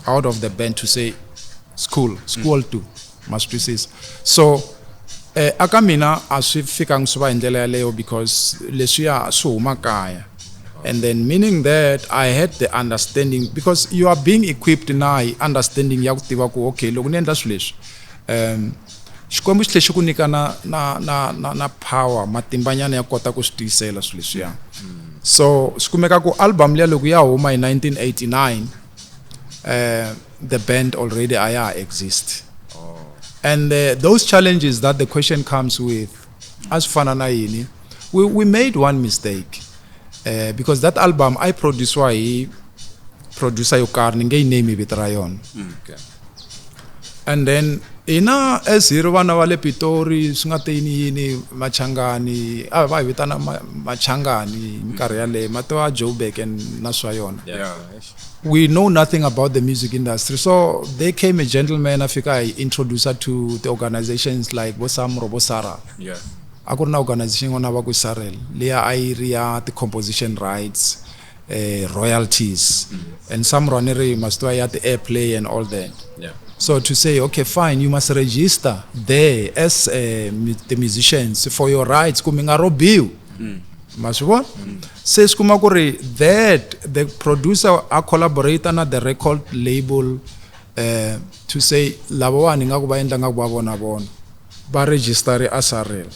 out of the band to say school too must resist so aka mina asifika ngisuba indlela leyo because leswiya suma kaya and then meaning that I had the understanding because you are being equipped now understanding ya kutiva ku okay loko nenda swileswi xikwembu xi tlhe ku nyika na power matimbanyana ya kota ku swisela swileswiya so sikumeka ku album leya loko ya huma in 1989 the band already exist and those challenges that the question comes with as fana na yini we made one mistake because that album I produced why producer yokarni nge name Vitrayon and then ina as hirvana wale Pitori singate yini machangani va vitana machangani nkarhi yale matwa Joburg and naswayona we know nothing about the music industry so there came a gentleman Africa introducer to the organizations like Bosam Robosara akurna organization ona ba ku Sarel leya area the composition rights royalties and some runnery must do at the airplay and all that so to say okay fine you must register there as the musicians for your rights kuminga robiu masibona says kuma kuri that the producer a collaborator na the record label to say labo wani ngaku ba endla ngaku ba bona ba register as Sarel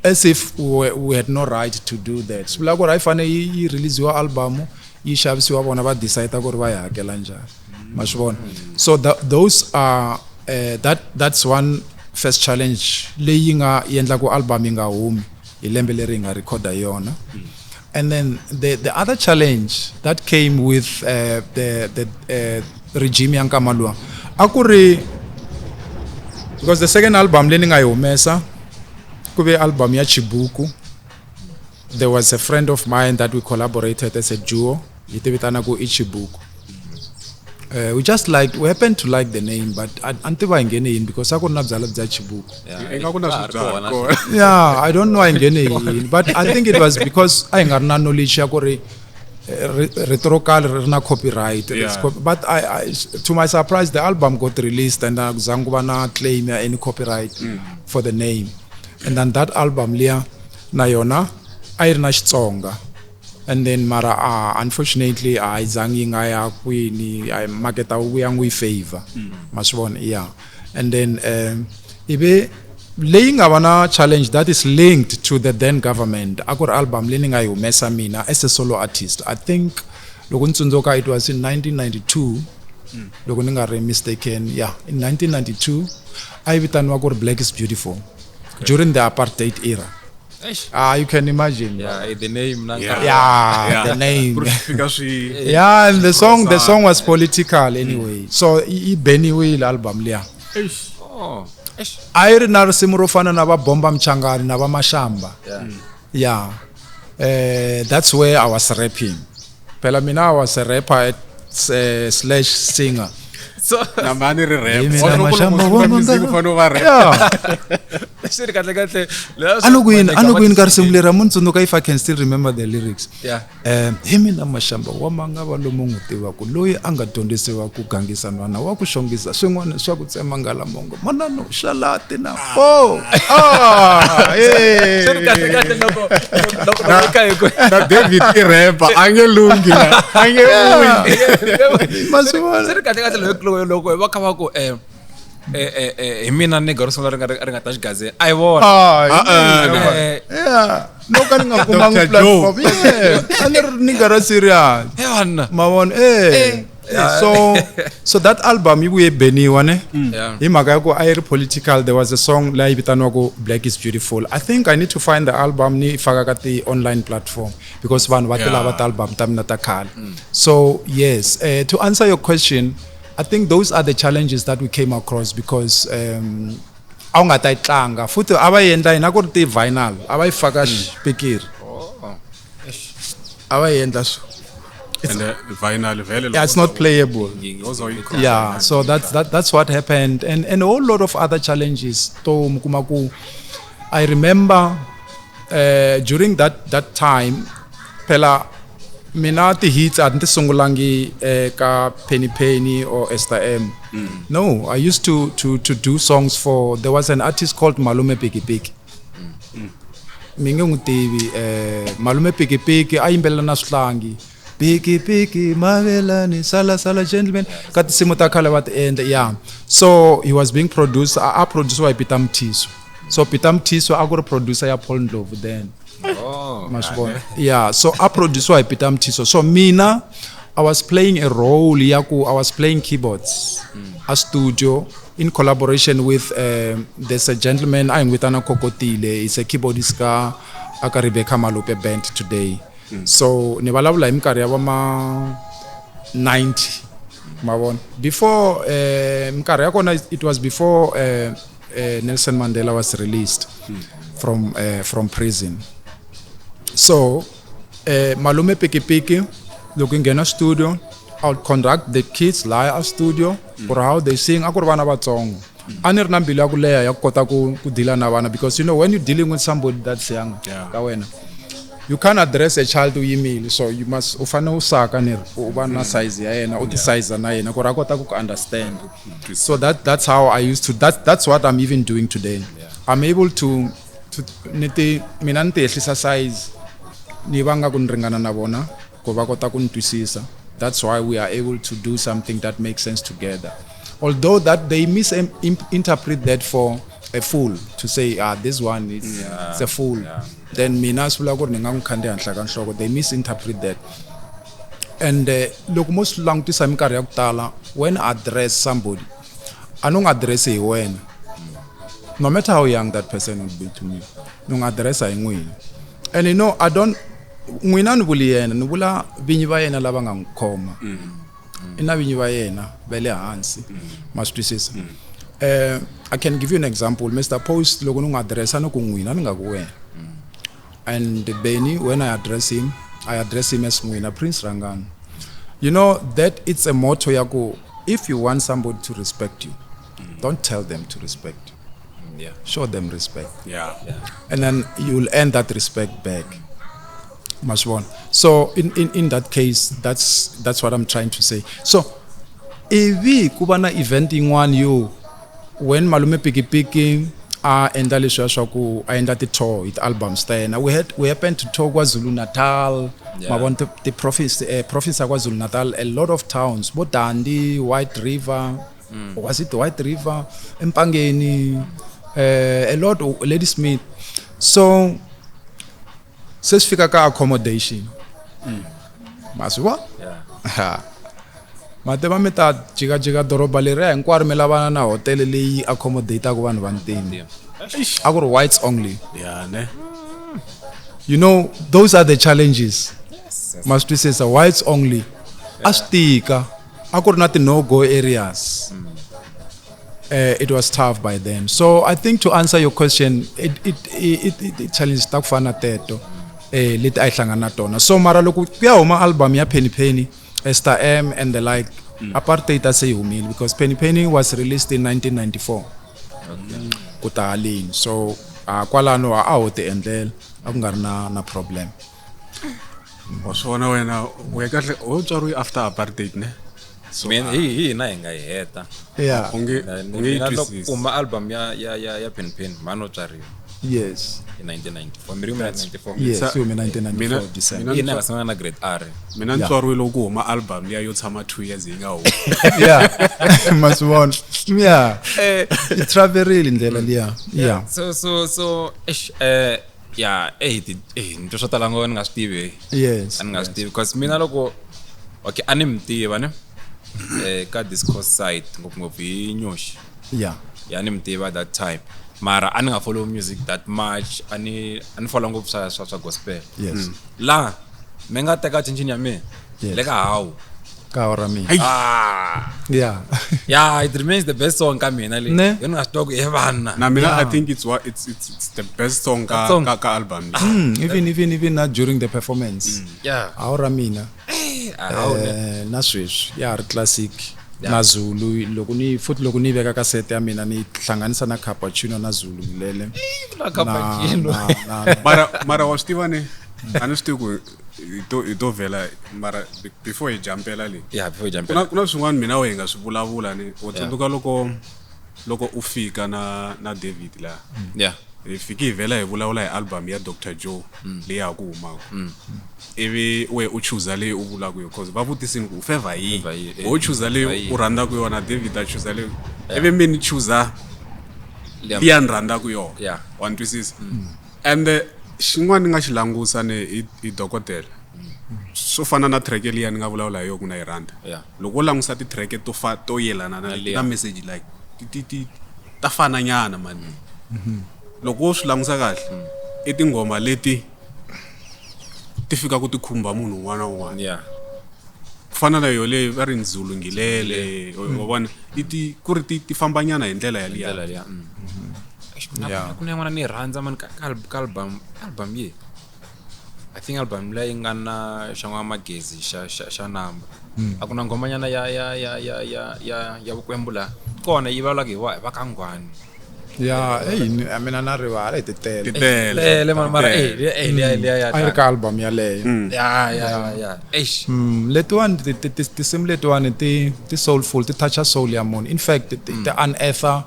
as if we had no right to do that so la gore ifane yi release your album yi shavisiwa bona ba decide gore ba ya hakela njani masibona so those are that's one first challenge leyi nga yendla ku album inga humi ilembe leri nga recorda yona and then the other challenge that came with the regime yankamalwa akuri because the second album leni nga yomesa kube album ya Chibuku there was a friend of mine that we collaborated as a duo Yitivitana ku Ichibuku. We just we happened to like the name, but antiba ingene in because akuna bzala bza Chibuku. Yeah, I don't know ingene in, but I think it was because I ngarna knowledge yakore rhetorical copyright. But I to my surprise the album got released and Zangubana claim any copyright for the name. And then that album Lia Nayona Airna Xitsonga. And then mara unfortunately I zangi ngaya kwini I marketa we favor masibona yeah. And then ibe laying abana challenge that is linked to the then government akor album learning I umesa mina as a solo artist. I think lokuntsonzoka it was in 1992 loko ningare mistaken yeah in 1992 I vitanwa kor Black is Beautiful during the apartheid era. You can imagine. Yeah, the name. Yeah, the name. Yeah, and the song was political anyway. So Benny Will album liya. Oh. Ayiri narsimurofana na ba bomba mchangani na ba mashamba. Yeah. That's where I was rapping. Phela mina I was a rapper slash singer. So namani rap. Anuguin karsimulera muntsondoka if I can still remember the lyrics. Yeah. Himi na mashamba wamanga balomungutiva ku loyi anga dyondzisiwa ku gangisa nwana wa ku xongisa swin'wana swa ku tsema ngala mongo manano shalati na na David rapper angelungi loko va kha va ku hi mina ni garisonga ri nga ta xigaze I won yeah no ka ni nga kumanga platform yeah ani ri ni gara serious mavona so that album ibuye beniwa ne hi mhaka yako I political. There was a song la ibitanwa ku Black is Beautiful. I think I need to find the album ni faka ka the online platform because vanhu va tilava ta album ta mina ta khale. So yes, to answer your question, I think those are the challenges that we came across because awungata itlanga futhi abayenda ina ku ri ti vinyl abayifaka xipikiri abayenda so and the vinyl yeah, it's not playable. Yeah, so that's what happened and a whole lot of other challenges. I remember during that time phela mina ti hits aren't sungulangi ka Penny or Esther M. No, I used to do songs for, there was an artist called Malume Piki Piki. Minge ngutivi Malume Piki Piki ayimbela na slangi Piki Piki mavelani sala gentlemen kat simuta khala at the end. Yeah, so he was being produced. I produced by Pitam Tiso. So Pitam Tiso I got a producer ya Paul Ndlovu then. Yeah, so I produced by Pitam Tiso. So mina I was playing a role yaku, I was playing keyboards a studio in collaboration with there's a gentleman I'm with Ana Kokotile. He's a keyboardist ka aka Rebecca Malupe band today. So ni balabula imkari ya ma 90 mabon before mkari yakona it was before Nelson Mandela was released from prison. So Malume Piki Piki looking in a studio, I'll conduct the kids live at studio for how they sing akurvana vatsongo anir na mbilu ya ku leha ya kota ku deal na vana because you know when you're dealing with somebody that's young ka wena you can't address a child with email, so you must ufana usaka nir uba na size ya yena uti size na yena ku rakota ku understand. So that's how I used to that's what I'm even doing today. I'm able to niti mina nti ehlisa size ni vanga ku nringana na vona ku va kota ku ntwisisa. That's why we are able to do something that makes sense together. Although that they misinterpret that for a fool to say this one is it's a fool. Then mina sula ku ninga ngikhande hanhla ka nhloko, they misinterpret that. And look, most langutisa minkarhi ya ku tala when I address somebody anong address hi wena, no matter how young that person would be to me, no address hi n'wina. And you know I don't n'wina ni vuli yena ni vula vinyi va yena lava nga n'wikhoma ina vinyi va yena va le hansi ma swi twisisa. I can give you an example. Mr. Post loko ni n'wi addressa ni ku n'wina ni nga ku wena, and Benny when I address him as n'wina Prince Rangani. You know that it's a motto yaku. If you want somebody to respect you, don't tell them to respect you. Yeah. Show them respect. Yeah. And then you'll earn that respect back. Much one. So in that case, that's what I'm trying to say. So if kubana eventing one you when malume piki enda leswa swaku enda the tour with album style. We happened to tour KwaZulu Natal. I want the province of KwaZulu Natal, a lot of towns, Bodandi, White River, was it White River, Mpangeni, a lot of Ladysmith. So sesifika ka accommodation. Maswa? Yeah. Matema meta jiga doroba leri hinkwaro mi lavana na hotel leyi accommodate ku vanhu vantima. A ku ri whites only. Yeah, ne. You know, those are the challenges. Must we say whites only. Astika. A ku ri na the no-go areas. It was tough by them. So I think to answer your question, it challenges ta ku fana teto leti a hi hlangana tona. So mara loko ku ya huma album ya Penny Esther M and the like, apartheid ase humile because Penny was released in 1994. Kutalini. So kwalano a ho ti endlela a ku nga ri na problem. Wasona wena we kahle o tswariwe after apartheid ne. So hi na hinga heta. Yeah. Unge twisisa. Uma album ya Penny mano tswariwe. Yes. In 1994. Miri 1994. Yes, you 1994 December. Ina ngasana na grade R. Mina ntswariwe loko huma album liya yo tshama 2 years inga ho. Yeah. Must one. Yeah. Travel indlela liya. Yeah. So yeah, nto swo tala ngo ni nga swi tivi. Yes. Ani nga swi tivi because mina loko okay ani mtiva ne ka discourse site ngopfu hi Nyoshi. Yeah. Yani mtiva at that time. Mara ani nga follow music that much ani follow ngopfu swa gospel. Yes. La menga teka cincin ya me. Leka how. Ka ora mi. Yeah. Yeah, it remains the best song ka mina le. Yona nga stock evana. Na mina I think it's the best song ka album. Even not during the performance. Yeah. Aura mina. Na sweswi ya ri classic. Na Zulu loko ni veka ka set ya mina ni hlanganisa na cappuccino na Zulu lele. Na cappuccino. Mara wa stiva ne. Ani stiku ito vela mara before I jumpela le. Yeah, before you jumpela. Kuna swin'wana mina we nga swivulavula ne. O tsundzuka loko u fika na David la. Yeah. Fiki vela hi vulavula hi album ya Dr. Joe leyi ya ku humaka. Ivi we u choose le u vula ku yo because va vutisini ku favor yi. U choose le u rhandza ku yona David a choose le. Ivi mina choose liya ni rhandza ku yona. Yeah. Wa ntwisisa. And xin'wana nga xi langusa ne i dokotela. So fana na track leyi ni nga vulavula hi yo ku na yi rhandza. Loko u langusa ti track to yelana na message like ti ta fana nyana man. Loko u swi langusa kahle I tingoma leti ti fika ku ti khumba munhu un'wana un'wana. Yeah. Fana na yo le va ri Nzulu ngilele wa vona ti ku ri ti fambanyana hi ndlela ya liya. Yeah. Kuna yin'wana ni rhandza man ka album ye. I think album leyi nga na Xitsonga magezi xa namba. A ku na ngomanyana ya vukwembula. Kona yi valaka hi va ka Ngwani. Yeah, I mean na rivala ti tele. Le mara ya. Ai ka album ya leyo. Yeah. Letwan ti sim letwan ti soulful ti touch soul ya mon. In fact ti uneartha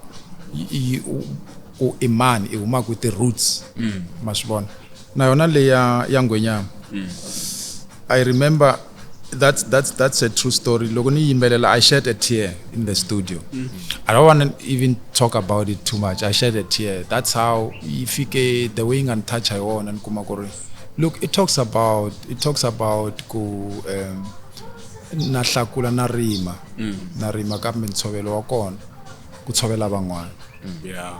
o iman e uma ku ti roots. Masibona. Na yona le ya Ngwenyama. I remember that's a true story. Loko ni yimbelela I shed a tear in the studio. I don't want to even talk about it too much. I shed a tear. That's how ifike the way and touch I want and kumakore. Look, it talks about ku na hlakula na rima ka mentshovelo wa kona ku tshovela van'wana. Yeah.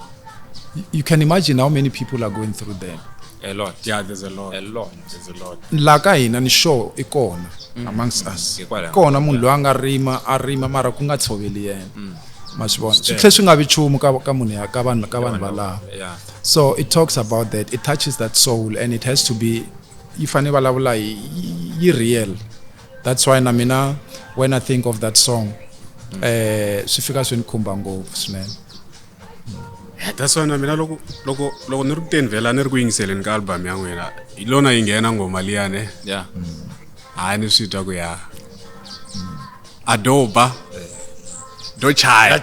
You can imagine how many people are going through that. A lot. Yeah, there's a lot. There's a lot. La ka hina ni sure ikona amongst us. Kona munhu loyi anga rima mara ku nga tshoveli yena. Masibona. Swi swi nga vi chumu ka munhu ya ka vanhu valava. Yeah. So it talks about that. It touches that soul and it has to be ifane valavula yi real. That's why namina when I think of that song swi fika swi ni khumba ngopfu swinene. That's why mina loko ni ri kuteni vhela ni ri ku yingiseleni ka album ya n'wina hi lona yi nghena ngoma liyane Yeah. hayi ni swi twa ku ya adoba do chaya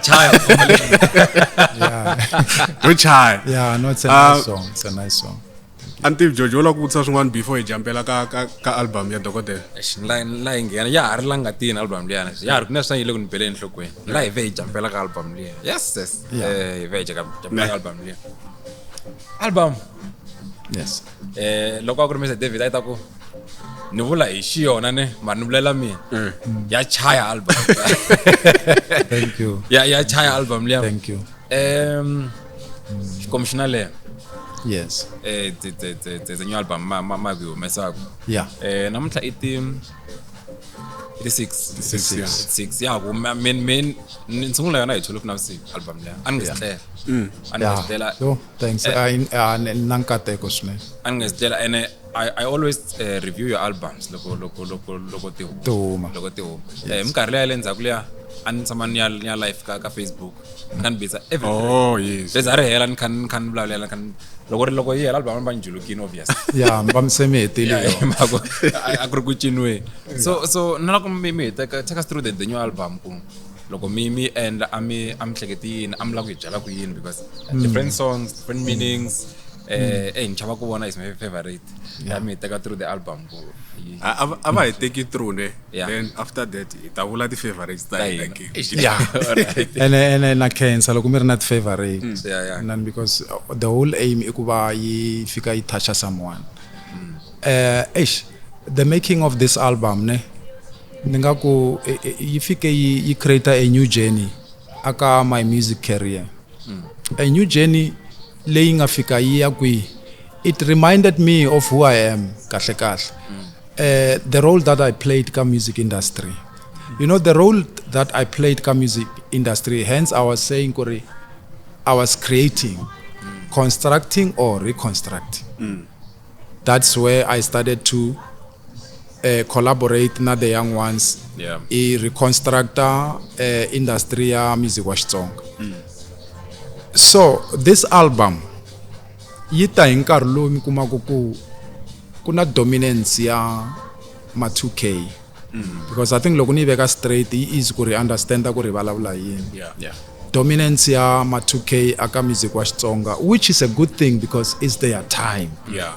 do chaya. Yeah, no, it's a nice song. It's a nice song. Anti Jojo la ku vutisa swin'wana before hi jumpela ka album ya dokodela. La ingena ya ha ri la ngatini album liyana ya ha ri kuna swa yile ku ni bele enhlokweni la hi ve hi jampela ka album liya. Yes hi ve hi jampela ka album liya. Album Yes. loko a ku ri Mr David a yi ta ku ni vula hi xiyona ne mara ni vulela mina ya chaya album. Thank you. ya chaya album liya. Thank you. Xikomu xina lembe. Yes. The new album ma ku humesaka. Yeah. Namuntlha i ti 6 ya ku men ni sungula yona hi 12 na vusiku album liya a ni nga sitlela a ni nga sitlela. So thanks. Nankateko swinene. A ni nga sitlela and I always review your albums loko ti huma. minkarhi leya le ndzhaku liya a ni tshama ni ya live ka Facebook ni kha ni bisa every Oh yes. leza ri hela ni kha ni vulavulela loko yi hela album va ni julukini obvious. Yeah, mba msemetile. A ku ri ku ciniweni. So na loko mi take us through the new album ku loko mi endla a mi hleketi yini a mi lava ku hi byala ku yini because different songs, different meanings. Ni chava ku vona is my favorite. Ya mi take through the album ku Ava hi take it through ne. Yeah. Then after that ta vula ti favorites ta hi like. Yeah. And na cancer loko mi ri na favorite. Yeah. And because the whole aim ikuba yi fika yi touch someone. The making of this album ne ninga ku yi fike yi create a new journey aka my music career. A new journey leyi nga fika yi ya kwi. It reminded me of who I am kahle kahle. The role that I played ka music industry. You know the role that I played ka music industry, hence I was saying kore I was creating, constructing or reconstructing. That's where I started to collaborate na the young ones. Yeah. I reconstructa industry ya music wa Xitsonga. So this album yita hi nkarhi lowu mi kumaka ku kuna dominance ya ma 2K. Because I think loko ni veka straight is ku ri understand ku ri vulavula yini. Yeah. Dominance ya ma 2K aka music wa Xitsonga, which is a good thing because it's their time. Yeah.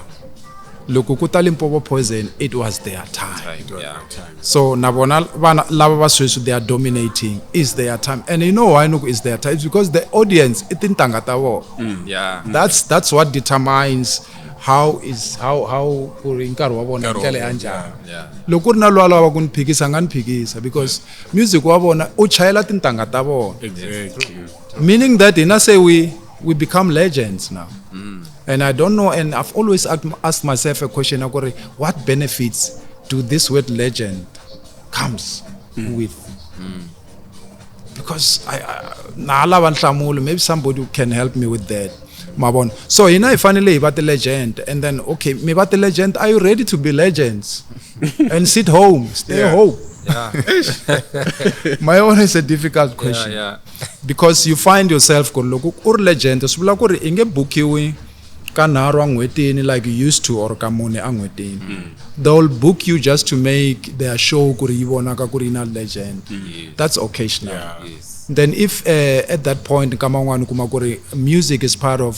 Loko ku ta Limpopo Poison, it was their time. Yeah. So na bona vana lava va sweswi they are dominating, is their time. And you know why is their time? It's because the audience i tintangha ta vona. Yeah. That's what determines how ku ri nkarhi wa vona ndlela ya njhani. Yeah. Loko ri na lwa lava ku ni phikisa nga ni phikisa because music wa vona u chayela tintangha ta vona. Exactly. Meaning that in a say we become legends now. And I don't know, and I've always asked myself a question, what benefits do this word legend comes with? Because maybe somebody can help me with that. Mabon. So finally about the legend, and then okay, maybe about the legend, are you ready to be legends? And sit home, stay home. Yeah. My own is a difficult question. Yeah. Because you find yourself or legend, inge bookiwi kanaro angwetini like you used to or kamone angwetini. They'll book you just to make their show kuri ibona ka kuri na legend. That's occasional. Yes. Then if at that point kamangwani kumakuri music is part of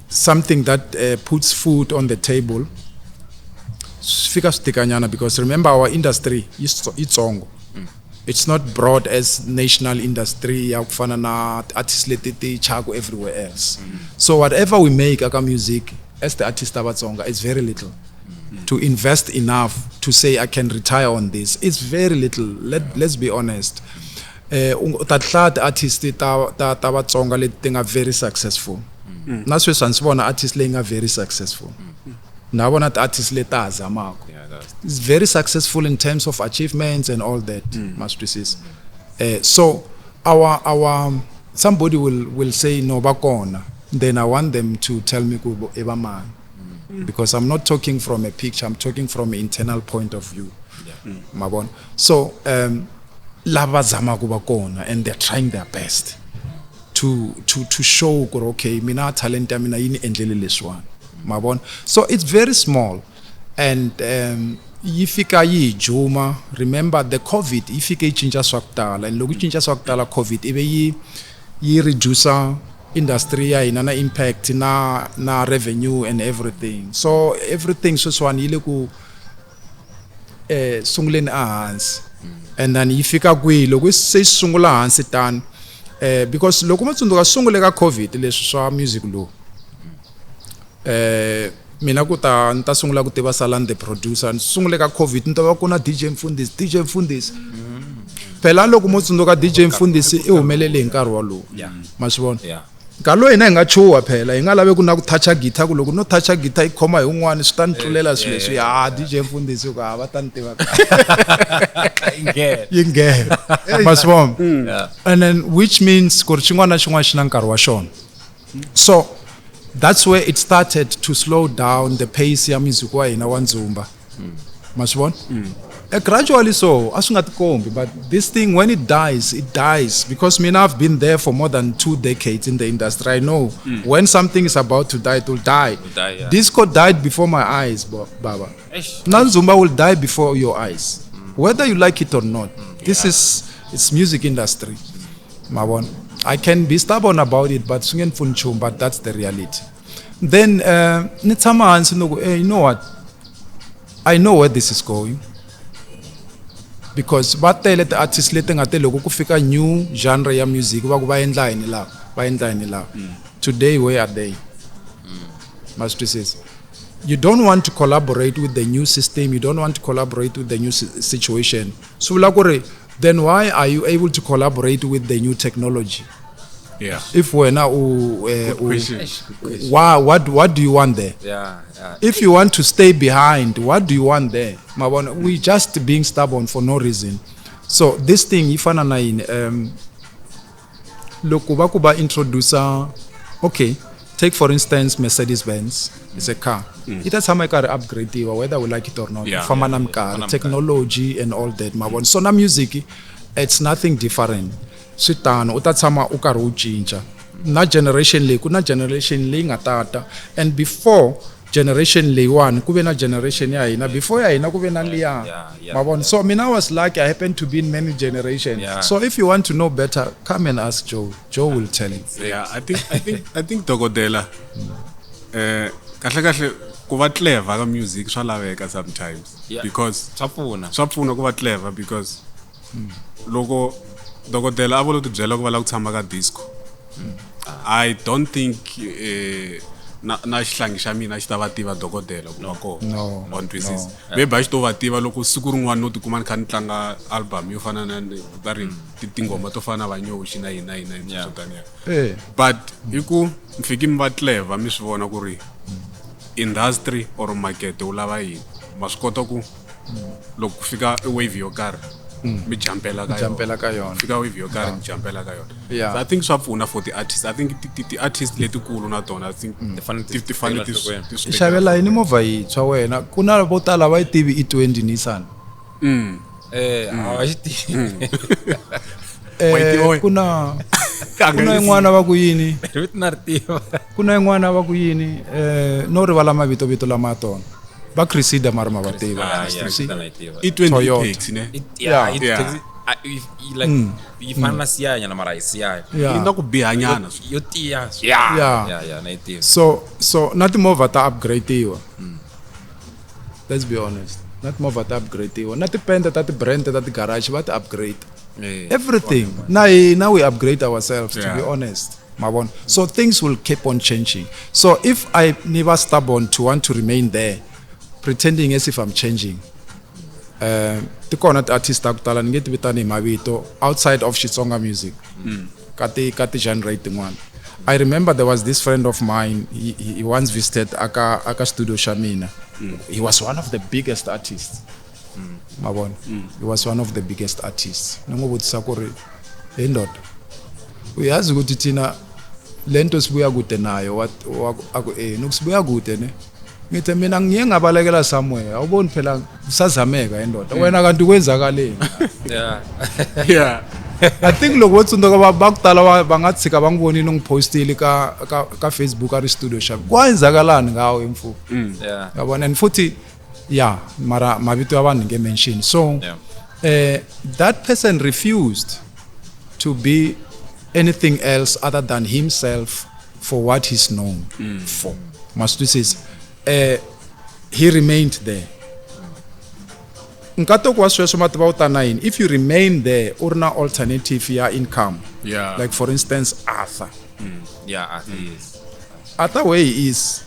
something that puts food on the table. Fika stikanyana because remember our industry is Xitsonga. It's not broad as national industry yakufana na artists leti chago everywhere else. So whatever we make aka music as the artist abatsonga it's very little. To invest enough to say I can retire on this, it's very little. Let's be honest. Tatla artists ta batsonga leti nga very successful. That's why sansibona artists le nga very successful. Now one artists leta zamako. It's very successful in terms of achievements and all that. Masterpieces. So our somebody will say no bakona. Then I want them to tell me eba man. because I'm not talking from a picture, I'm talking from an internal point of view. Mabon. So lava zama kuba kona, and they're trying their best to show okay, mina talent mina yini endlele leswan. Mabon. So it's very small, and yifika yi juma. Remember the COVID, yifika ichinja swaktala, and logu chinja swaktala COVID ibe yi reducer industry ya ina impact na revenue and everything. So everything so swanile ku sunguleni ahansi, and then yifika kwi loko se sungula hansi tani because loko matsundzuka sungule ka COVID leswi swa music lo mina ku ta nta sungula ku tiva Salan the producer sungule ka COVID nta va kuna DJ Mfundisi phela loko matsundzuka DJ Mfundisi I humelele nkarhi walowo masivona Galo ina nga chuwa phela inga lave ku na ku toucha guitar ku loko no toucha guitar ikhoma hi un'wana swi ta ntlulela swilo leswi DJ Mfundisi ku va ta ntiva ingena masivona and then which means ku ri xin'wana na xin'wana xi na nkarhi wa xona. So that's where it started to slow down the pace ya music wa hina wa Zumba masivona gradually so but this thing when it dies because me I've been there for more than 2 decades in the industry. I know when something is about to die, it will die. Disco died before my eyes, Baba. Now Zumba will die before your eyes, whether you like it or not. It's music industry. I can be stubborn about it, but that's the reality. Then you know what? I know where this is going. Because batele the artists leti nga te loko ku fika new genre ya music va ku va endla yini la today where are they? Master says you don't want to collaborate with the new system, you don't want to collaborate with the new situation, so then why are you able to collaborate with the new technology? If we're now what do you want there? If you want to stay behind, what do you want there? We just being stubborn for no reason. So this thing ifana na in kuba introducer, okay, take for instance Mercedes-Benz. It's a car. It has some car upgrade whether we like it or not. Car, technology and all that. So na music, it's nothing different. Sitano utatsama ukari uchinja na generation leyi kuna generation leyi nga tata, and before generation leyi one kube na generation ya hina, before ya hina kube na liya. So I was lucky, I happen to be in many generations. So if you want to know better, come and ask Joe. Joe will tell you. I think Dogodela kahle kuva clever ka music swa laveka sometimes because swapfuna kuva clever because logo Dogodela a volo ti byela ku va la ku tshama ka disco. I don't think na xihlangi xa mina xi ta va tiva Dogodela ku va kona on twisisa maybe a xi to va tiva loko siku rin'wana no tikuma ni kha ni tlanga album yo fana na va ri tingoma to fana vanyoxi xi na yina swo taniya but hi ku mi fiki mi va clever mi swi vona ku ri industry or market wu lava yini ma swi kota ku loko ku fika wave yo karhi mi jumpela ka yona fika wave yo karhi mi jumpela ka yona. So I think swa pfuna for the artists. I think the artists letikulu na tona I think ti fanele ti xavela yini movha yintshwa wena kuna vo tala va yi tivi i20 Nissan a xi tivi kuna yin'wana va ku yini kuna yin'wana va ku yini no rivala mavito lama tona va Cresida mara ma va tiva i20 takes ne yi fana na siyanya na mara isiyanya inda ku bihanyana yo tiya na itiva. So not movha ta upgrade let's be honest, not movha ta upgrade not depend ta ti brand ta ti garage va ti upgrade everything. Now we upgrade ourselves to be honest. So things will keep on changing. So if I never stubborn to want to remain there pretending as if I'm changing, the corner artist akutala ngeti vitani mavito outside of Xitsonga music kati generating one. I remember there was this friend of mine, he once visited aka studio Shamina. He was one of the biggest artists. He was one of the biggest artists. Nangobutisa kuri ndoda uyazi ukuthi thina lento sibuya kude nayo nokusibuya kude ne ngithi mina ngiye ngabalekela somewhere awuboni phela usazameka endoda wena kanti kwenzakaleni Yeah. I think loko wotsundzuka bakudala bangathika bangibonile ngipostile ka Facebook ari studio shop kwenzakalani ngawo imfuku yabona and futhi mara mabito abantu nge mention so that person refused to be anything else other than himself for what he's known for. Master says, he remained there. If you remain there, or na alternative your income. Yeah. Like for instance, Arthur. Arthur yes. Arthur way is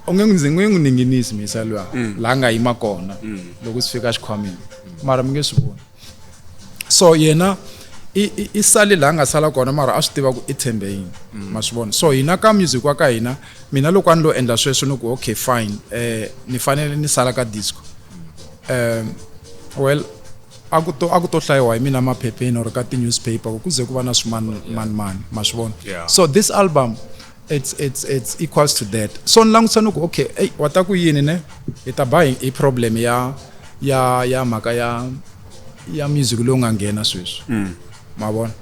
ongengininginizi misalwa la ngayima kona lokusifika xikhwameni mara mingesibona so yena isali la ngasala kona mara aswitiva ku ithembeyini masibona so yina ka music wa ka hina mina loko ani lo endla sweswo no ku okay fine ni fanele ni sala ka disco well akuto hlayiwa hi mina maphepheni or ka ti newspaper kuze ku va na swimani masibona so this album it's equals to that so nilangusana ku okay hey wata ku yini ne ita buying a problem ya maka ya music lo ngangena sweswo mabona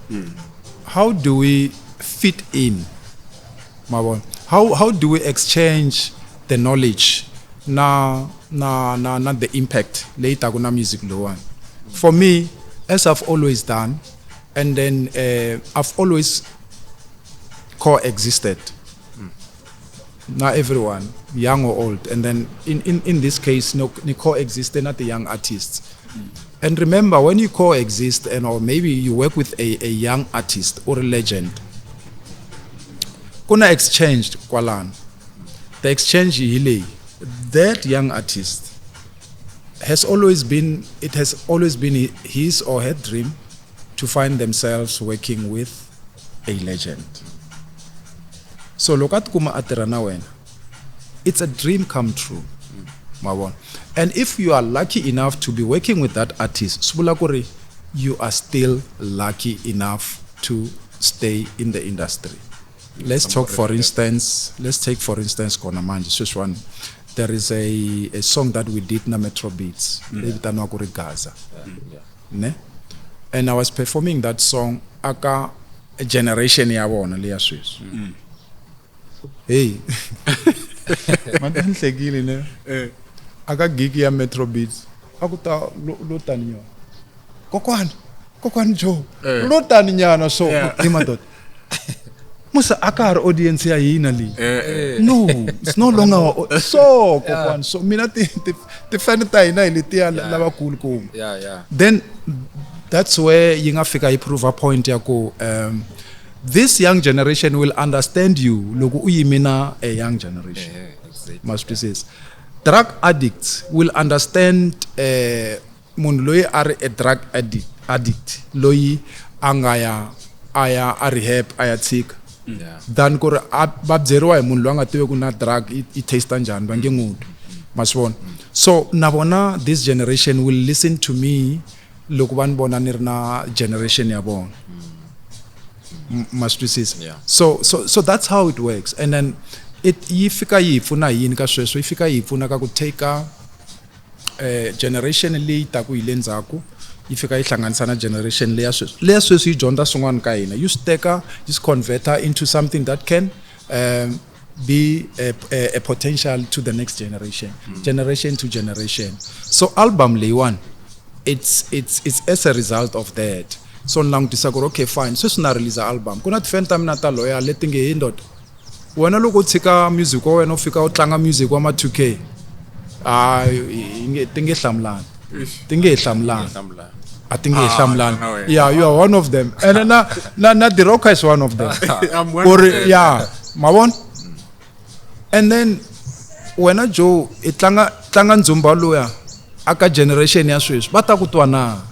how do we fit in mabona how do we exchange the knowledge na the impact later kuna music lo one for me as I've always done and then I've always coexisted. Not everyone, young or old, and then in this case, you coexist not the young artists. And remember, when you coexist, or maybe you work with a young artist or a legend, kuna exchanged kwalan. The exchange hile, that young artist has always been his or her dream to find themselves working with a legend. So look at kuma atirana wena. It's a dream come true. And if you are lucky enough to be working with that artist, subulakuri, you are still lucky enough to stay in the industry. Let's take for instance Kona Manje. Just one. There is a song that we did na Metro Beats. Gaza. Ne? And I was performing that song aka a generation ya bona le ya Swiss. Hey. Manhlekile ne. Aka gig ya Metro Beats. Akuta lotaniyo. Kokwan Joe. Lotaninyana so imadot. Musa akar audience ya yina li. No, it's no longer so kokwan so mina ti fanita ina ilitia laba cool ko. Yeah. Then that's where yingafika iprove a point yako this young generation will understand you loku uyimina a young generation. Exactly. Must be says drug addicts will understand mun loyi are a drug addict loyi angaya aya a rehab aya tsika than ku ri va byeriwa hi munhu loyi a nga tivi ku na drug i taste njhani va nge nguti masivona so na vona this generation will listen to me loko va ni vona ni ri na generation ya vona must twisisa so that's how it works and then yi fika yi pfuna yini ka sweswo yi fika yi pfuna ka ku take generation leyi ta ku ile ndzhaku yi fika yi hlanganisa na generation leya sweswo yi dyondza swin'wana ka hina you just convert her into something that can be a potential to the next generation to generation so album leyiwani it's as a result of that so nilangutisa ku ri okay fine sweswi na release album ku na tifan ta mina ta loya leti nge hi ndoda wena loko u tshika music wa wena u fika u tlanga music wa ma 2K tinge hlamulana yeah you are one of them and na the rocker is one of them or yeah mabon and then wena Joe itlanga Zumba loya aka generation ya sweswi bata ku twana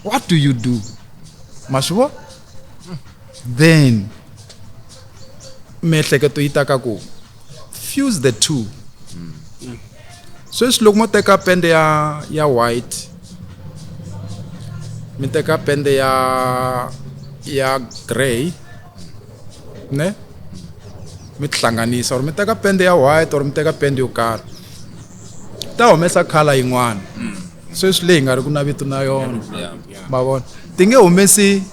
what do you do masho then mehleketo itaka ku fuse the two so it's loko mo teka pende ya white mi teka pende ya gray ne mi tihlanganisa or mi teka pende ya white or mi teka pende yo karhi ta humesa color yin'wana sweswi leyi nga ri ku na vito na yona ma vona ti nge humesi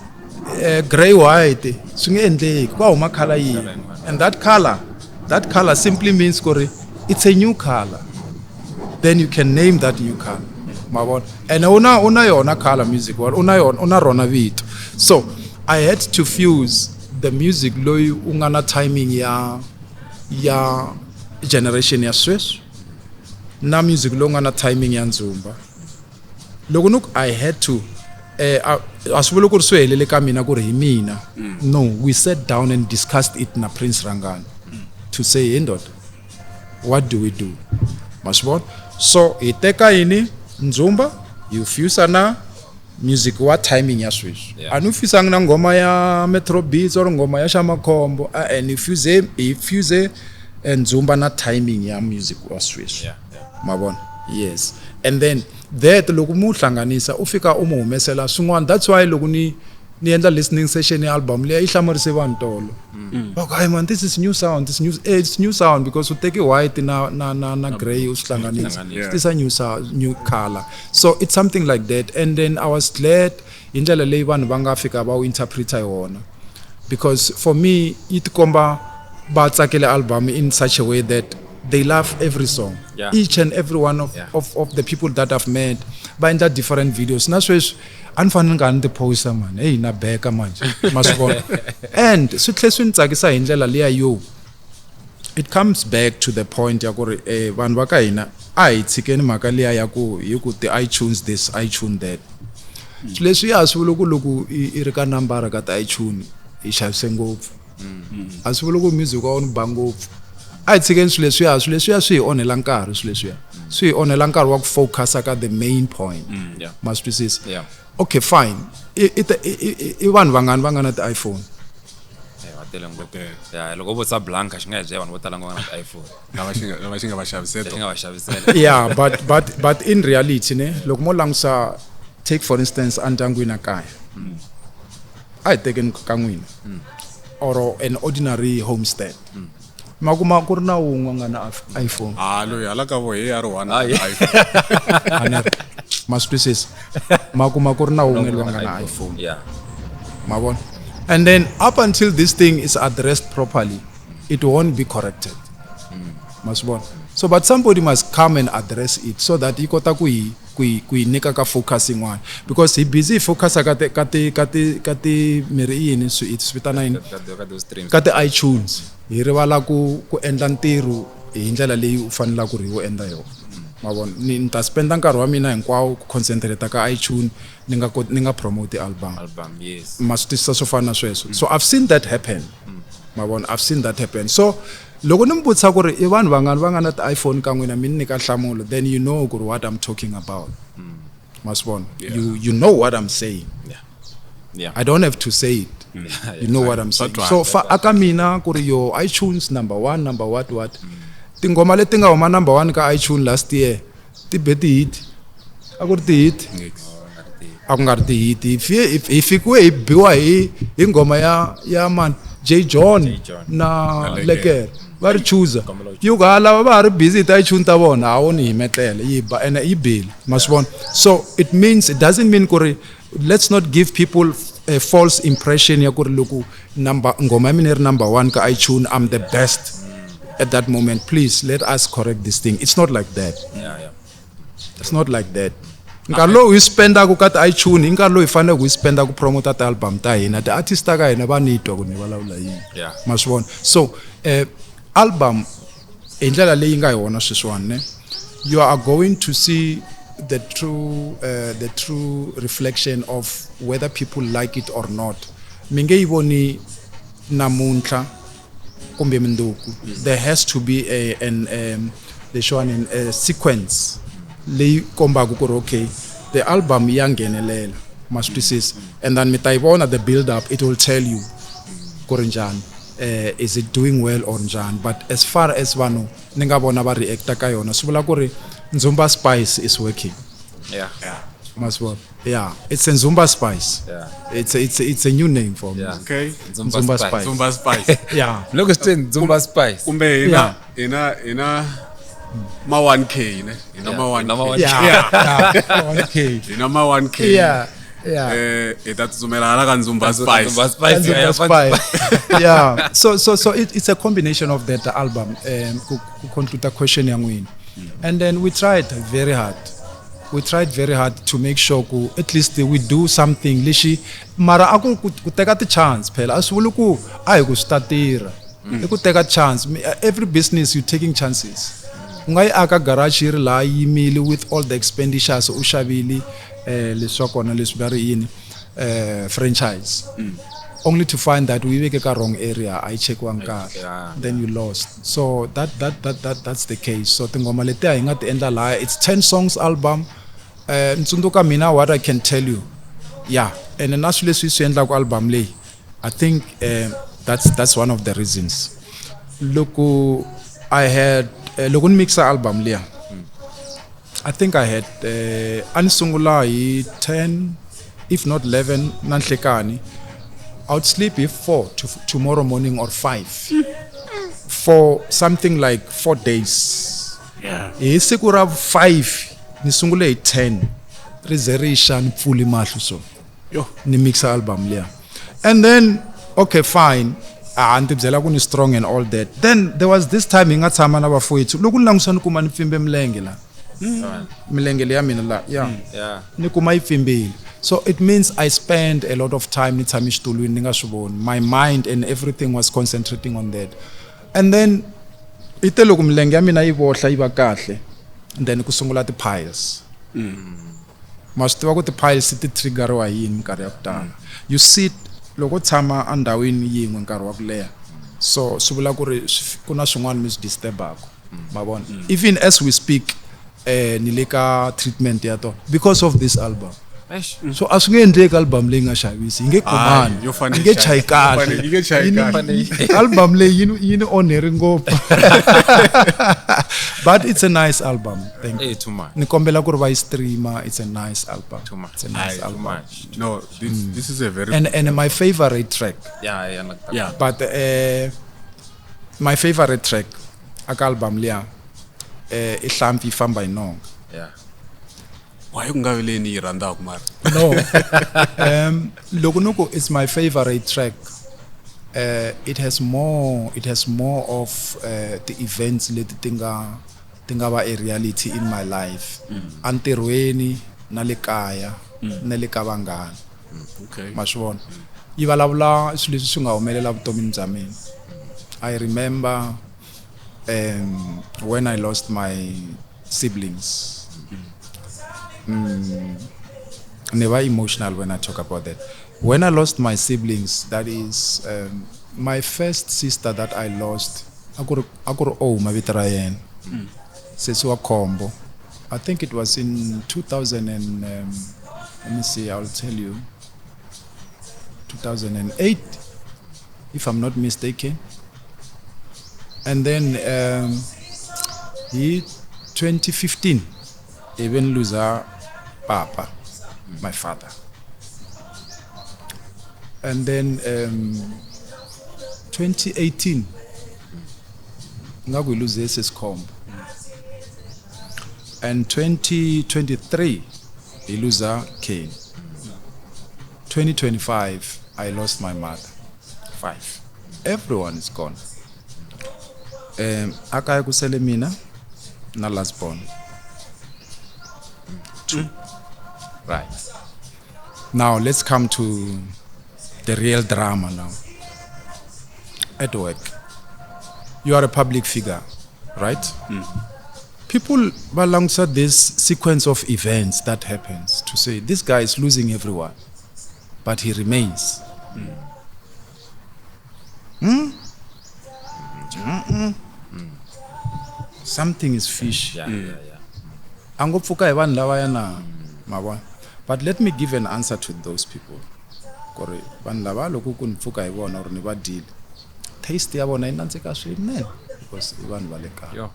grey white swi nge endleki ku huma color yihi and that color simply means ku ri it's a new color then you can name that new color ma vona and una yona color music una rona vito so I had to fuse the music loyi u nga na timing ya generation ya sweswi na music loyi nga na timing ya Zumba loko I had to a swi vuli ku ri swi helele ka mina ku ri hi mina no we sat down and discussed it na Prince Rangani to say hey ndoda what do we do masibona so hi teka yini Zumba you fuse na music wa timing ya sweswi anu fisanga na ngoma ya Metro Beats or ngoma ya Shamakhombo and if fuse and Zumba na timing ya music wa sweswi mabona yes and then that loko mu hlanganisa u fika u mu humesela swin'wana that's why loko ni endla listening session ya album leyi hlamurise vanhu tolo okay man this is new sound it's new sound because u take white na grey u hlanganisa this a new color so it's something like that and then I was glad indlela leyi vanhu va nga fika ba u interpreta yona because for me it komba ba tsakele album in such a way that they love every song each and every one of the people that I've met by in that different videos na sweswi anfanele ngani ti poster man hey na beka manje masibona and swi tlhe swi ntsakisa hi ndlela leya yo it comes back to the point ya ku ri vanhu va ka hina a hi tshikeni mhaka leya ya ku hi ku ti iTunes this iTunes that leswi ya swi vula ku loko i ri ka number ka ti iTunes hi xavise ngopfu a swi vula ku music wa wona ba ngopfu I tshikeni swilo leswiya swi hi onhela nkarhi swilo leswiya swi hi onhela nkarhi wa ku focus ka the main point must twisisa okay fine i vanhu vangani va nga na ti iPhone loko vo tsa blanca xi nga hi vanhu vo tala nga na ti iPhone lava xi nga va xavisela yeah but in reality ne loko mo langusa take for instance andyangwini kaya a hi tekeni ka n'wina or an ordinary homestead makuma ku ri na wun'we nga na iPhone loyi hala ka vo hi ri one iPhone masitwisisa makuma ku ri na wun'we loyi nga na iPhone mabona and then up until this thing is addressed properly it won't be corrected masibona so but somebody must come and address it so that ikota ku yi nika ka focusing one because he busy focus ka ti miri yini it's vitana yini ka ti iTunes hi rivala ku endla ntirho hi ndlela leyi u fanela ku ri u endla yona mabona ni ta spenda nkarhi wa mina hinkwawo ku concentrate ka iTunes ni nga promote album yes masitisa swo fana sweswo so I've seen that happen mabona I've seen that happen so loko ni mbutsa ku ri I vanhu vangani va nga na ti iPhone ka n'wina mi nika nhlamulo then you know ku ri what I'm talking about masibona you know what I'm saying I don't have to say it you know what I'm saying so fa aka mina ku ri yo iTunes number 1 number what tingoma leti nga huma number 1 ka iTunes last year ti be ti hit a ku ri ti hit a ku nga ri ti hit if ikwe hi biwa hi ngoma ya man Jojo na Leker va ri chooser you ga lava va ri busy ta iTunes ta vona a woni hi metele yi ba ene i bill masibona so it doesn't mean ku ri let's not give people a false impression ya ku ri loko ngoma ya mina ri number 1 ka iTunes I'm the best at that moment please let us correct this thing it's not like that it's not like that nkarhi lowu hi spenda ku ka ti iTunes nkarhi lowu hi fanele ku hi spenda ku promote ta album ta hina ti artist ta ka hina va nitwa ku ni vulavula yini masivona so album hi ndlela leyi nga yona sweswiwani you are going to see the true reflection of whether people like it or not mi nge yi voni namuntlha kumbe minduku there has to be a sequence leyi kombaka ku ri okay the album ya nghenelela masitwisisa and then mi ta yi vona the build up it will tell you ku ri njani is it doing well or njani but as far as vanhu ni nga vona va reacta ka yona swi vula ku ri Zumba Spice is working Maswap. Yeah, it's a Zumba Spice. Yeah. It's a new name for me. Yeah. Okay. Zumba Spice. Zumba Spice. Yeah. Look at Zumba Spice. Kumbe Yeah. ina ma 1K ne. Ina ma 1K. Yeah. Okay. Ina ma 1K. Yeah. Yeah. Itatsumelana kan Zumba Spice. Zumba Spice. Zumba Spice. Yeah. So it's a combination of that album. To conclude the question yang win. And then we tried very hard. We tried very hard to make sure at least we do something. Lishi mara aku kuteka the chance phela asivula ku ayi ku startira. Ekuteka chance. Every business you taking chances. Ungayi aka garage here la yimile with all the expenditures ushabili leswakona lesibari yini franchise. Only to find that we make a wrong area. I check one car, then you lost. So that's the case. So tingoma leti ay nga ti endla la. It's 10 songs album. Nsunduka mina what I can tell you, yeah. And then actually swi endla ku album le. I think that's one of the reasons. Loko I had loko mix album le. I think I had anisungula 10, if not 11 nanhlekani. I would sleep if 4 tomorrow morning or 5 for something like 4 days. Yeah. Isikura 5 nisungule 10 reservation fully mahlu so yo ni mix album le. And then okay fine antibzela kuni strong and all that. Then there was this time ingathama nabafowethu lokulangisana kuma nifimbe mlenge la. Mlenge le yamina la. Yeah. Nikuma ifimbile. So it means I spent a lot of time my mind and everything was concentrating on that. And then itelo kumlenge yamina ibohla iba kahle. And then kusungula the piles. Masitiwa ku the piles ti trigger wa yini nkarhi ya kutala. You sit loko tshama andawini yin'we nkarhi wa kuleha. So swivula ku ri kuna swin'wana mi swi disturbako. Mabona. Even as we speak nileka treatment ya to because of this album. So asingendleki album leyi nga xavisi inge komani inge chayikali album leyi yini onheri ngopfu but it's a nice album. Thank you. Too much. Nikombela ku ri va streamer. It's a nice album. Too much. It's a nice album. No, this is a very and my favorite track. Yeah. But my favorite track aka album leya ihlampi ifamba inonga. Yeah. Why ungavele yi rhandaku mara? No. Lokunuku is my favorite track. It has more of the events leti tinga ba a reality in my life. Antirweni na le kaya na le ka vanghana. Okay. Maswona. Ivalavula swilo swi nga humelela vutomini bya mina. I remember when I lost my siblings. Never emotional when I talk about that. When I lost my siblings, that is my first sister that I lost. Akuru mavitra Sesua Kombo. I think it was in 2000 and let me see. I'll tell you. 2008, if I'm not mistaken. And then 2015, even loser. Papa, my father. And then 2018, we lose Xikomu. And 2023, we lose Kane. 2025, I lost my mother. 5. Everyone is gone. Akaya kusele mina na last born. 2. Right. Now let's come to the real drama now. At work, you are a public figure, right? People alongside this sequence of events that happens to say this guy is losing everyone, but he remains. Something is fishy. Angopfuka evan lawayana mabona. But let me give an answer to those people. Kore van lava loku kunpfuka ibona or ni ba deal. Taste ya bona inantseka swinene because ivan valeka.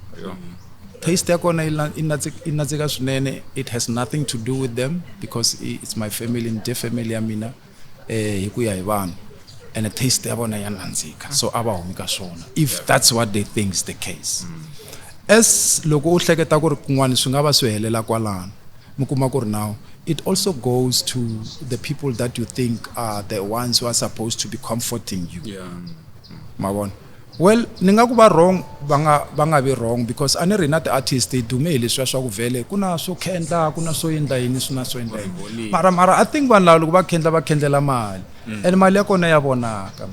taste yakona inatseka swinene. It has nothing to do with them because it's my family and the family yamina hi ku ya hi vanhu, and the taste yavona ya nandzika, so ava humi ka swona if that's what they think is the case. As loko u hleketa ku ri kun'wana swi nga va swi helela kwalano mi kuma ku ri now it also goes to the people that you think are the ones who are supposed to be comforting you. Mavona, well ni nga ku va wrong, va nga be wrong because a ni ri na ti-artist hi dume hi leswiya swa ku vhele ku na swo khendla, ku na swo endla yini, swi na swo endla yini, mara I think vanhu lava loko va khendlela mali and mali ya kona ya vonaka.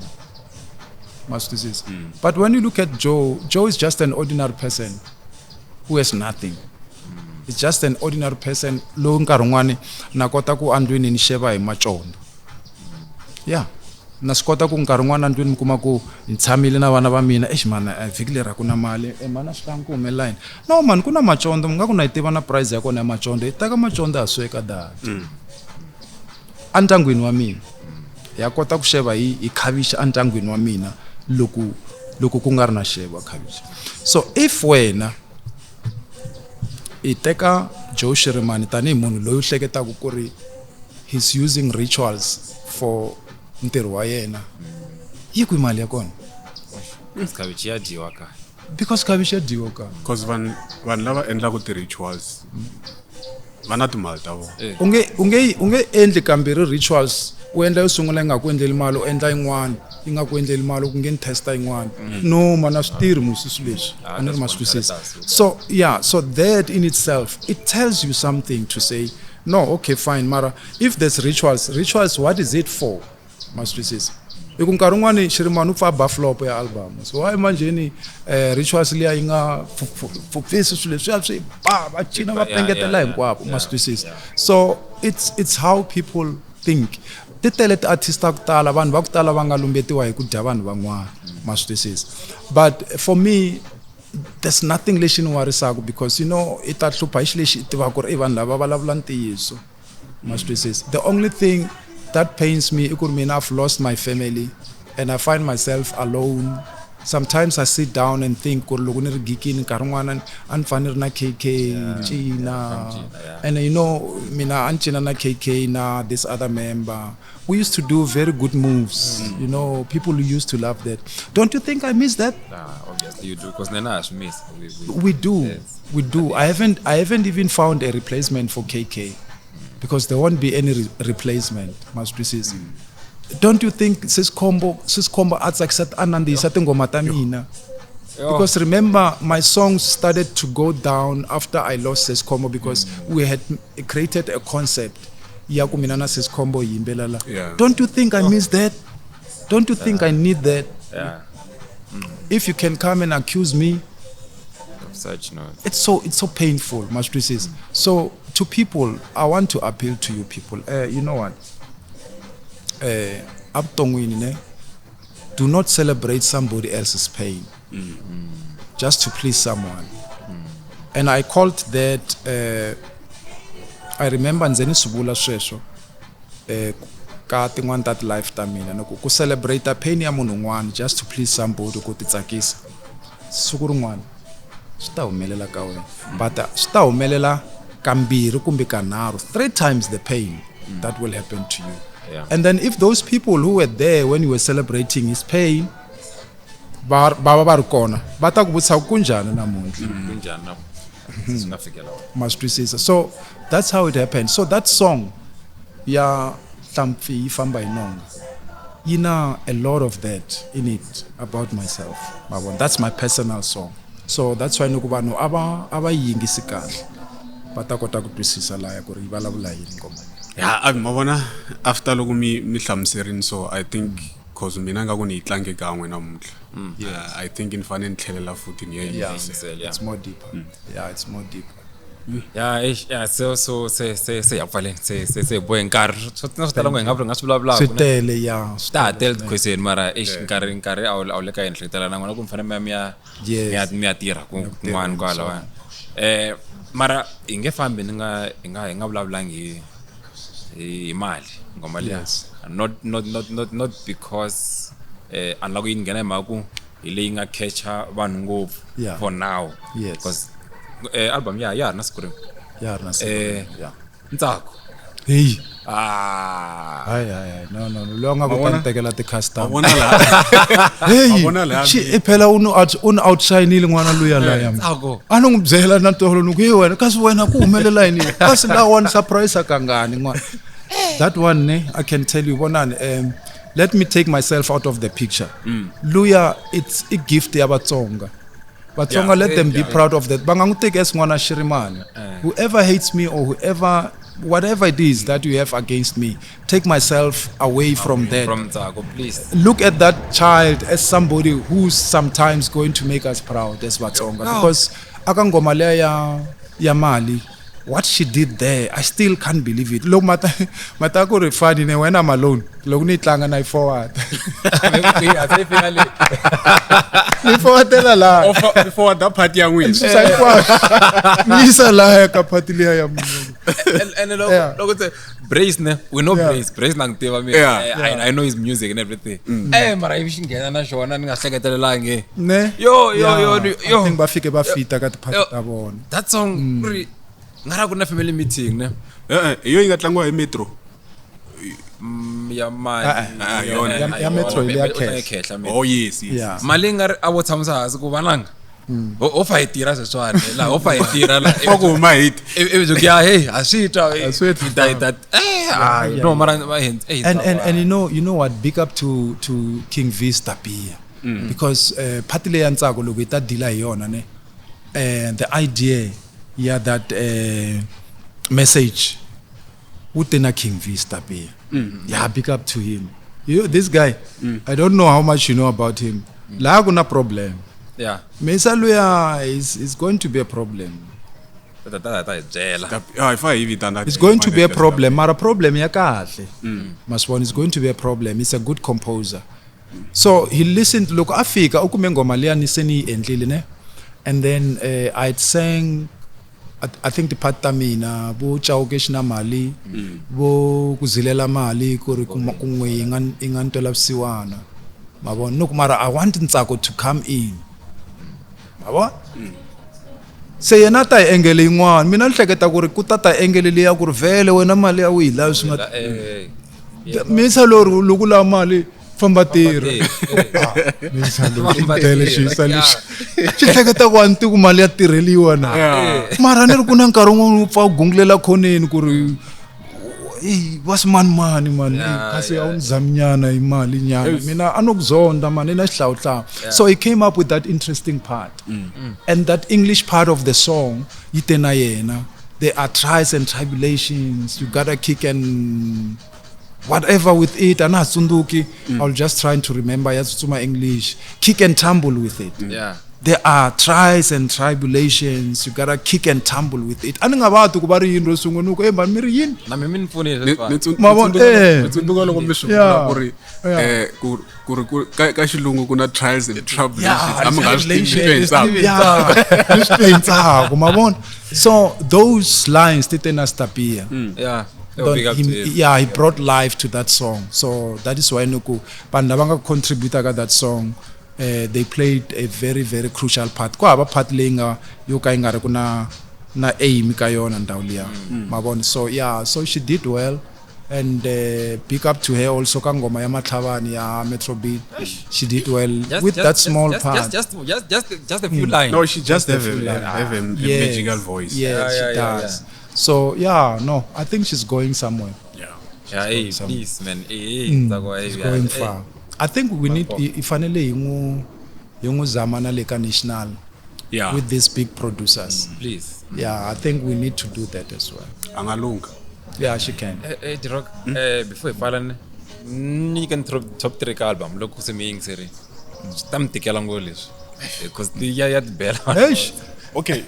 But when you look at Joe is just an ordinary person who has nothing. It's just an ordinary person lo nkarhi wun'wani na kota ku andweni ni xeva hi macondo. Yeah, na swi kota ku nkarhi wun'wana andweni mi kuma ku ni tshamile na vana va mina mana vhiki leri ku na mali mana swi tlanga ku humelela yini. No man, ku na macondo, mi nga ku na yi tiva na price ya kona ya macondo, hi teka macondo ya sweka data andyangwini wa mina ya kota ku xeva hi khavichi andyangwini wa mina loko ku nga ri na xeva khavichi. So if wena i teka Joe Shirimani tanihi munhu loyi u hleketaka ku ri he's using rituals for ntirho wa yena, yi ku mali ya kona khavichi ya dyiwa ka because khavichi ya dyiwa ka because vanhu lava endlaka ti-rituals va na timali ta vona. unge endli kambirhi rituals, u endla yo sungula yi nga ku endleli mali, u endla yin'wana yi nga ku endleli mali, ku nge ni testa yin'wana. No mana swi tirhi musi leswi a ni ri ma swi twisisa. So yeah, so that in itself it tells you something to say no, okay fine, mara if there's rituals what is it for? Ma swi twisisa i ku nkarhi wun'wani Shirimani u pfa buffalo ya album, so why manjeni rituals liya yi nga pfupfisi swilo leswi swi va cina va pengetela hinkwavo. Ma swi twisisa. So it's how people think. Ti tele ti-artist ta ku tala, vanhu va ku tala va nga lumbetiwa hi ku dya vanhu van'wana. Ma swi twisisa. But for me there's nothing lexi ni warisaka because you know i ta hlupha hi xi lexi i tivaka ku ri i vanhu lava vulavula ntiyiso. Ma swi twisisa. The only thing that pains me, I've lost my family and I find myself alone. Sometimes I sit down and think, na KK, China, and you know, mina anchina na KK na this other member. We used to do very good moves. You know, people used to love that. Don't you think I miss that? Obviously you do, because Nena miss. We do, yes. We do. I haven't even found a replacement for KK. Because there won't be any replacement, must be said. Don't you think Xitsonga arts accept anandi ngoma ta mina? Because remember, my songs started to go down after I lost Xitsonga because we had created a concept. Yeah. Don't you think I miss that? Don't you think I need that? Yeah. If you can come and accuse me, such no. It's so painful, must be said. So to people, I want to appeal to you people. You know what? Do not celebrate somebody else's pain just to please someone. And I called that. I remember nzeni subula sweswo ka tin'wana ta life ta mina no ku celebrate pain ya munhu un'wana just to please somebody ku titsakisa siku rin'wana swi ta humelela ka wena, but swi ta humelela kambirhi kumbe kanharhu, 3 times the pain that will happen to you. Yeah. And then if those people who were there when you were celebrating his pain va ri kona va ta ku vutisa ku kunjani namuntlha. Must twisisa. So that's how it happened. So that song ya Hlampfi Famba Inonga, you know, a lot of that in it about myself. That's my personal song. So that's why nokubano aba yingisi kahle bata kota ku twisisa la ya ku ri vulavula yini ngoma. Yeah, mavona after loko mi hlamuserini, so I think cause mina nga ku ni tlange kan'we namuntlha. I think in fane ni tlhelela futhi ni yeah, it's more deeper. Yeah, it's more deeper. Yeah, so ya pfale se boy nkarhi swo tala ngo nga swi vulavula ku tele ya ta tell question mara nkarhi a le ka enhleketela na ngwana ku mfana mi ya tira ku n'wana kwala mara inge fambi ni nga vulavulangi hi mali ngoma leyi, not because anlako yi nghena hi mhaka hi leyi nga catcha vanhu ngopfu for now, because album ya na scrutiny ya na ya ntsako hey hayi no lo ngakutantekela ti custom Wabona la. Wabona la. hey phela un outshine ngwana luya la yami ntsako anongibzela na tolo nuku wena kasi wena ku humelela yini kasi la one surprise kangani ngwana that one I can tell you bonani let me take myself out of the picture luya it's a gift ya Xitsonga Xitsonga let them be proud of that banganguteke esingwana shirimani whoever hates me or whatever it is that you have against me, take myself away from that. From Ntsako, please. Look at that child as somebody who's sometimes going to make us proud as Xitsonga. Because akangoma le ya mali, what she did there, I still can't believe it. Look, matako refani ne when I'm alone. Look ni tlanga na forward. Ni forward la. Before that party yang win. Nisa la ka party le ya and look at Brace ne we know Brace nang tiva me I know his music and everything mara ivishin ngena na shona ninga hleketelela nge ne yo think bafike bafita ka tiphatha ta bona that song ngara kuna family meeting ne iyo ingatlangwa hi metro ya mali ya metro ile yakhehla oh yes mali ngari abo tsamisa hasi ku vananga o fa itira seswane la o fa itira la foko ma hit ebizokuya hey asita that no mara and you know what big up to King V's Tapia because partly ya Ntsako loku ita dila yona ne and the idea that message utena King V's Tapia yeah big up to him this guy I don't know how much you know about him la kuna problem yeah Mesa Luya is going to be a problem. It's going to be a problem. Mara problem ya kahle. Maswani is going to be a problem. He's a good composer. So he listened. Look, Afrika ukumengoma liya niseni endlile ne, and then I'd sang. I think the part tamina bo Xikomu xina lembe bo kuzilela mali kuri kungwe ingantola siwana. Mabona no mara I want Ntsako to come in. Abo se yena ta engele in'wana mina ni hleketa ku ri ku tata engele leya ku ri vele wena mali ya wi la swi nga misa lori loko la mali famba tirha misa lori tele xi hleketa ku anti ku mali ya tirheliwa na mara ni ri ku na nkarhi wun'wana u pfa u gungulela khoneni ku ri was man kasi awunizamnyana imali nyana mina anokuzonda man ina xihlawuhlawu so he came up with that interesting part and that English part of the song yitena yena there are trials and tribulations you gotta kick and whatever with it anasunduki I'll just trying to remember yasutsuma English kick and tumble with it there are trials and tribulations you gotta kick and tumble with it aningabati ku bari yini ro sungunuko man miri yini na mimi nifunile nitsundzuka loko mi swivula ku ri ka xilungu kuna trials and tribulations amngaswitwentsako mabona so those lines titena Tapia he brought life to that song so that is why nuku vanhu lava nga contributor ka that song they played a very very crucial part kwa ba part leyi nga yo ka yi nga ri ku na aim ka yona ndawu liya mabona so she did well and big up to her also ka ngoma ya Matlhavani ya Metro Beat she did well with that small part just a few lines no she just have a magical voice she does so no I think she's going somewhere please man she's going far I think we need ifanele yingu zamana leka national with these big producers please I think we need to do that as well angalunga she can Dirok before ibalane ni can top 3 ka album lokho seming seri tamtikela ngoleswi because the ya bela okay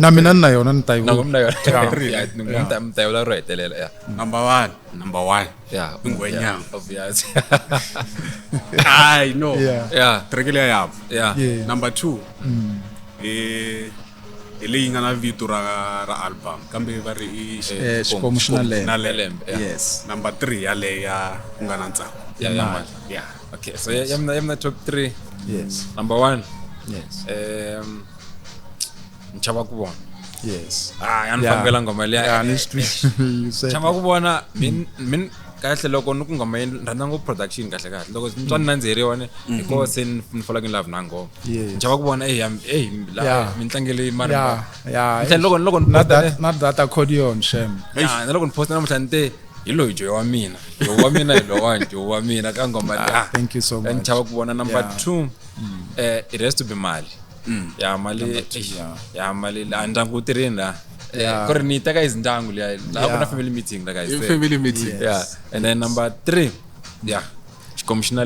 na mina nna yona ntayiwo mtayela retelela number 1 ngwenyama obvious I know trekele ya number 2 leyi nga na vito ra album kambe va ri Xikomu xina lembe yes number 3 yaleya ku nga na Ntsako okay so yamna top 3 yes number 1 yes chava ku vona yes a ni fambela ngoma leya yeah ni street you said chava ku vona min kahle loko ni ku ngoma yi rhandza ngopfu production kahle loko ni twa ni nandziheriwa ni hikuva se ni fola ku ni love na ngoma ni chava ku vona mi tlangele marimba yeah loko not that accordion shame na loko ni posta namuhla ni te hi loyi Jojo wa mina Jojo wa mina ka ngoma thank you so much ni chava ku vona number 2 it has to be mali mali la ndyangu tirheni la ku ri ni teka izindyangu liya la ku na family meeting la guys family meeting and then number 3 Xikomu xina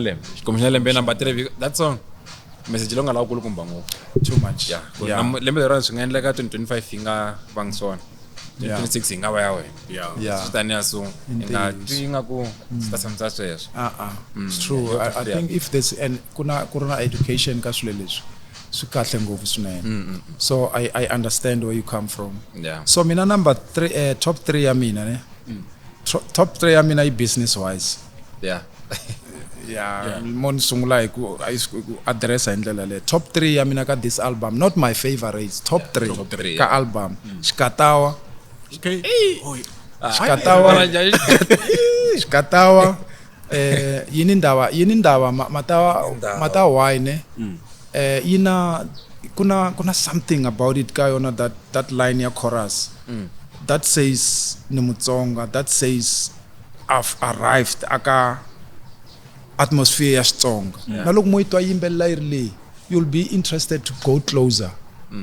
lembe number 3 that song message lo nga la kulukumba ngopfu too much lembe lero swi nga endleka 2025 yi nga vanga swona 26 yi nga va ya wena taniya so nga twi nga ku swi ta tshamisa sweswo it's true I think if there's and ku ri na education ka swilo leswi swi kahle ngopfu swinene so I understand where you come from so mina number 3 top 3 ya mina ne top 3 ya mina i business wise mon sungula hi ku address hi ndlela le top 3 ya mina ka this album not my favorites top 3 ka album Xikatawa Xikatawa yini ndava mata why ne yina kuna something about it ka yona that line ya chorus that says ni Mutsonga that says I've arrived aka atmosphere ya Xitsonga na loko mo itwa yimbelela yirle you'll be interested to go closer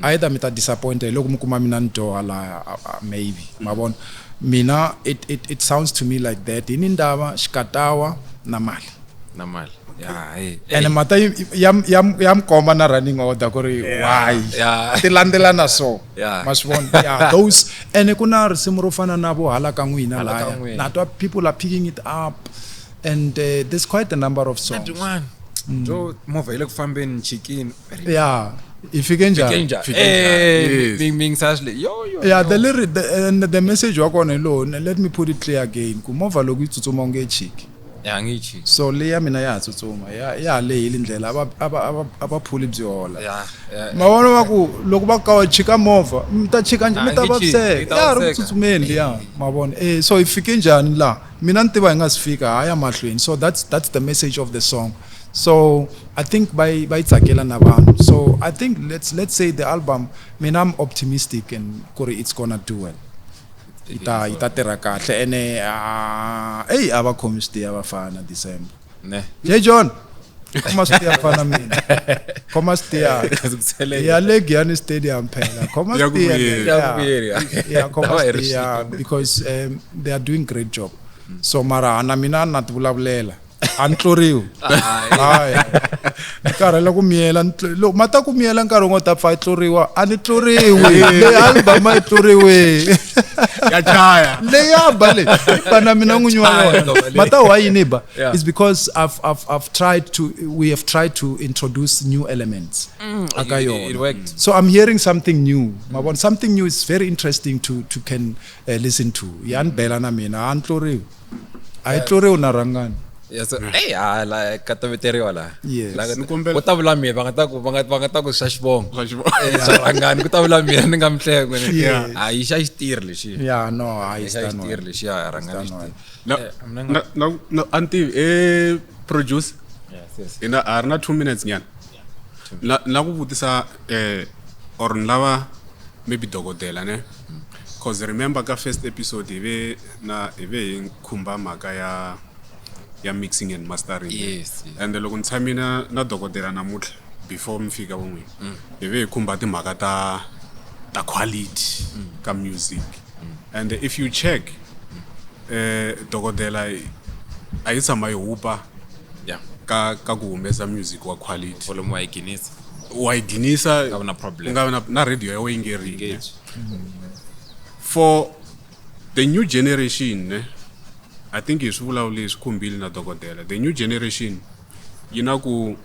either mita disappointed loko mukuma mina nto ala maybe mabona mina it sounds to me like that yini ndava Xikatawa na mali and mata yam komba na running order kuri why ti landelana so masivona those and kuna risimu ro fana na vo hala ka n'wina la na twa people are picking it up and there's quite a number of songs jo movha ile ku fambeni chicken ifike njani bing sashle yo the lyric and the message wakona lo let me put it clear again ku movha loku itsutsuma unge chicken ngichi so leya mina yatsutsuma ya le ilindlela abaphuli byola mawona waku loko bakawa chika movha mta chika nje mita babseka ya rutsutsumeni ya mabona so ifike njani la mina ntiva ingasifika haya mahlweni so that's the message of the song so I think by tsakela na vanhu so I think let's say the album mina I'm optimistic and kuri it's gonna do well ita tera kahle ene aba committee abafana December ne John koma stay afana mina koma stay ya Legiani Stadium phela koma stay koma stay because they are doing great job so mara ana mina natibulabulela antloriwa nkarhi la ku miyela mata ku miyela nkarhi ngo ta fa tloriwa ani tloriwi le album ai tloriwe ya chaya le ya bale bana mina ngunywa mata why neighbor is because we have tried to introduce new elements akayo it worked so I'm hearing something new mabona something new is very interesting to can listen to yan bela na mina antloriwa ai tloriwa na rangani yes la kataveteriwa la yes ku ta vula mina va nga ta ku swa xivongo rangani ku ta vula mina ni nga mhleko a yi xa xitiri lexi no a yi xa xitiri lexi ya rangani no anti produce ina arna 2 minutes nyana la ku vutisa or nlava maybe dokodela ne cause remember ka first episode ive khumba maka ya mixing and mastering and loko ntsamina na dokodela namutlha before mfika bonwe ive khumba timhaka ta quality ka music and if you check dokodela ayisama yupa ka ku humesa music wa quality volume wa iginisa ngavana problem ngavana na radio ya engage for the new generation I think is vulawuli sikhumbile na dokodela the new generation yina ku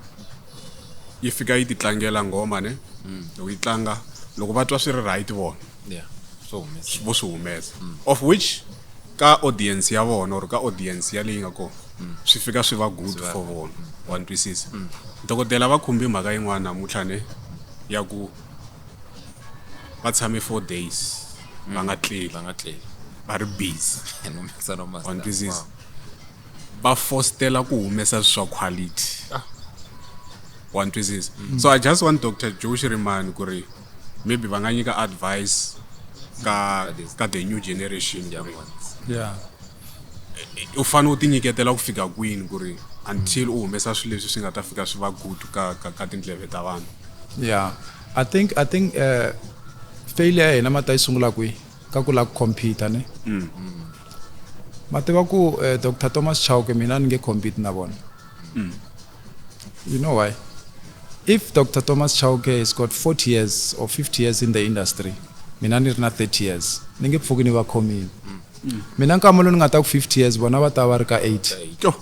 yifika yi titlangela ngoma ne loko yi tlanga loko va twa swi ri right vona vo swi humesa of which ka audience ya vona or ka audience ya leyi nga kona swi fika swi va good for vona one twisisa dokodela va khumbi mhaka yin'wana namuntlha ne ya ku va tshame 4 days va nga tleli va ri busy wa twisisa va fostela ku humesa swa quality wa twisisa so I just want Dr. Joe Shirimani ku ri maybe va nga nyika advice ka the new generation yeah u fanele u tinyiketela ku fika kwini ku ri until u humesa swilo leswi swi nga ta fika swi va good ka tindleve ta vanhu. Yeah, I think failure ina mata isungula kwi ka ku la compete ne. Mativa ku Dr. Thomas Chauke mina nge compete na bona. You know why? If Dr. Thomas Chauke has got 40 years or 50 years in the industry, mina ni na 30 years. Ninge pfukini va khomile. Mina nkamolo ngata ku 50 years bona va ta va ri ka 80.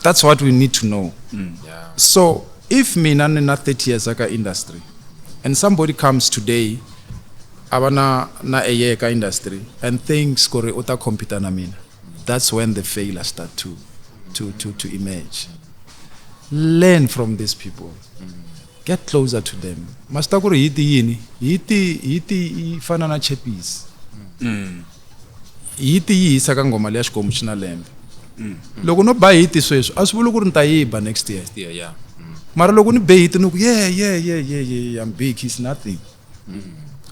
That's what we need to know. Yeah. So if mina ni na 30 years aka industry and somebody comes today abana na a year ka industry and thinks kore uta compete na mina, that's when the failure start to emerge. Learn from these people. Get closer to them. Master kore hiti yini? Hiti fana na chepis. Hiti yi saka ngoma le Xikomu xina lembe. Loko no ba hiti sweswo a swi vuli ku ri nta yiba next year. Yeah. Mara loko ni be hiti no ku yeah I'm big, he's nothing.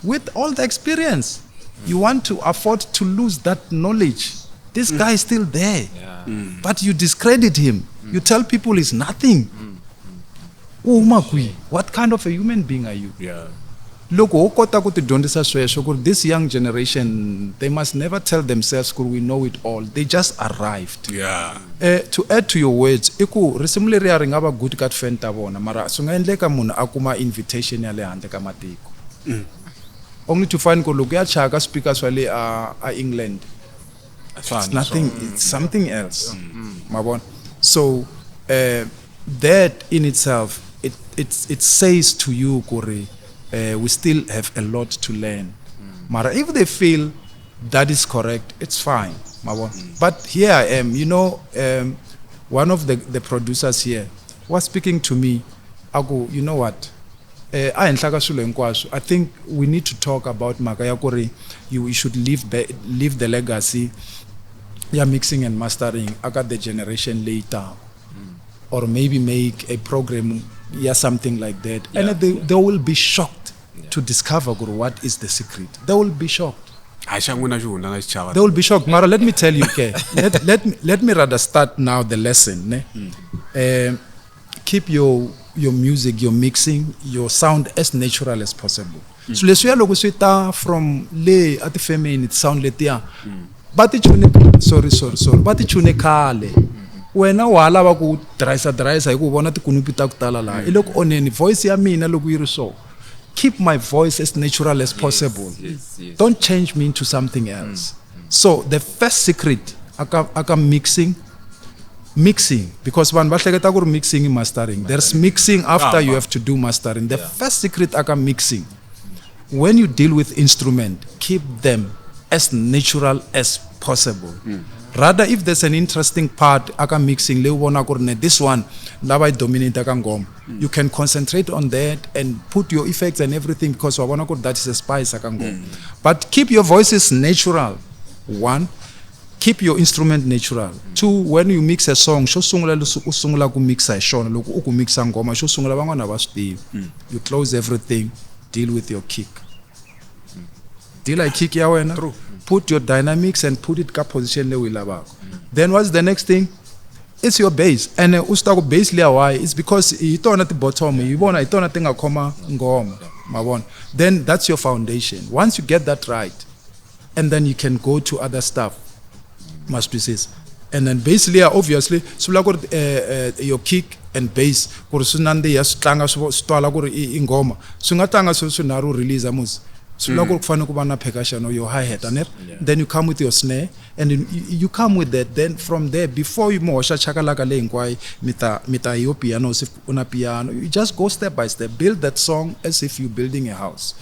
With all the experience, you want to afford to lose that knowledge. This guy is still there. Yeah. But you discredit him. You tell people he's nothing. What kind of a human being are you? Yeah. Look, this young generation, they must never tell themselves we know it all. They just arrived. Yeah. To add to your words, recently we are ngaba good kat fenta bona mara sungaendleka munhu akuma invitation ya le handle ka matiko. Only to find ko look ya chaka speakers wale England. It's nothing, it's something else. Mabon. So that in itself, it says to you, Kore, we still have a lot to learn. Mara, if they feel that is correct, it's fine. But here I am, one of the producers here was speaking to me. I go, you know what? I think we need to talk about Makaya Kore. You should leave the legacy. Yeah, mixing and mastering. I got the generation later, or maybe make a program. Yeah, something like that. Yeah. And they will be shocked to discover what is the secret. They will be shocked. They will be shocked. Mara, let me tell you, okay? let me rather start now the lesson. Keep your music, your mixing, your sound as natural as possible. So let's say from le at the feminine it sound letia. But sorry. But it's kale. When I was ku drysa I go bona tikunupita kutala la iloko oneni voice ya mina loku yiri so keep my voice as natural as possible. Yes. Don't change me into something else. So the first secret aka mixing because when bahleketa ku mixing and mastering there's mixing after you have to do mastering. The first secret aka mixing, when you deal with instrument, keep them as natural as possible. Rather, if there's an interesting part, aka mixing, this one, you can concentrate on that and put your effects and everything because that is a spice. But keep your voices natural. 1, keep your instrument natural. 2, when you mix a song, you close everything, deal with your kick. Deal like kick ya. True. Put your dynamics and put it ka position le wilabako. Then what's the next thing? It's your bass. And ustako bass le why? It's because ito na the bottom. You want ito na tinga koma ngoma. Mabon. Then that's your foundation. Once you get that right, and then you can go to other stuff. Matrices. And then bass le obviously sulako your kick and bass kurusunande yastlanga stwala kuri ingoma. Sungatanga sunaru release amus. So percussion or your hi-hat and then you come with your snare and you come with that. Then from there, before you mita your piano, una piano, you just go step by step, build that song as if you're building a house.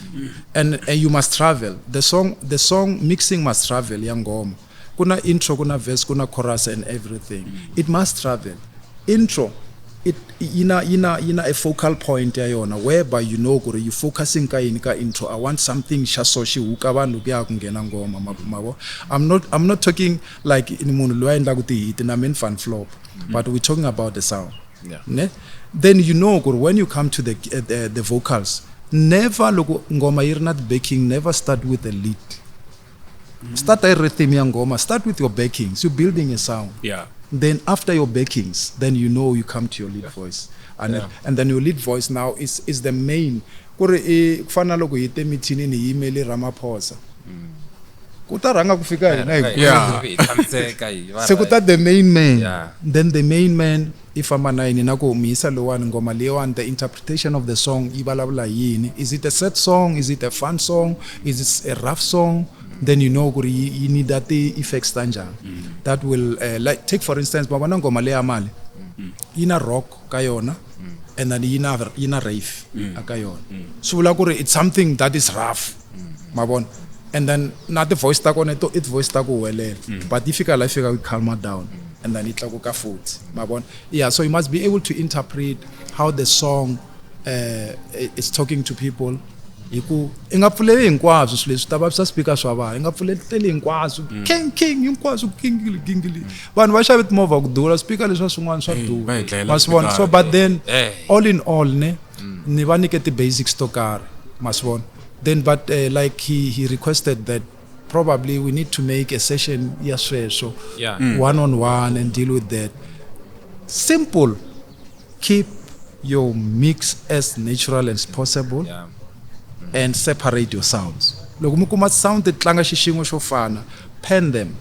And you must travel. The song mixing must travel, yangom. Kuna intro, kuna verse, kuna chorus and everything. It must travel. Intro, it ina a focal point ya yona whereby you know gore you focusing ka intro. I want something sha so shi uka vanhu kuya kungena ngoma mabo. I'm not talking like in munhu loyi endla ku ti hit na main fan flop, but we're talking about the sound. Ne? Then you know gore when you come to the vocals, never loko ngoma yiri na backing, never start with a lead. Start a rhythm ya ngoma, start with your backings. You're building a sound. Then after your backings, then you know you come to your lead voice. And then your lead voice now is the main. Kore kufana loko yite meeting ni email Ramaphosa. Kutaranga kufika sekuta the main man. Then the main man if amanaini nako misa lo one ngoma leyo, the interpretation of the song ibalabla yini. Is it a sad song? Is it a fun song? Is it a rough song? Then you know you need that effects tanja that will like take for instance babana ngoma le amali ina rock kayona and then ina rave akayona so it's something that is rough mabon and then not the voice takone to it voice taku welela but if you can calm it down and then it ka foot mabon so you must be able to interpret how the song is talking to people. Ingapfuleli hinkwazo swileswi ta vavisa speaker swa vanhu ingapfuleli hinkwazo king hinkwazo kingili vanhu va xave timovha ku durha speaker leswi swin'wana swa durha masivona so but then all in all ni va nyike ti-basics to karhi masivona then but like he requested that probably we need to make a session ya sweswo one-on-one and deal with that. Simple. Keep your mix as natural as possible. And separate your sounds. Loko mi kuma sound tlanga xixin'we xo fana, pen them.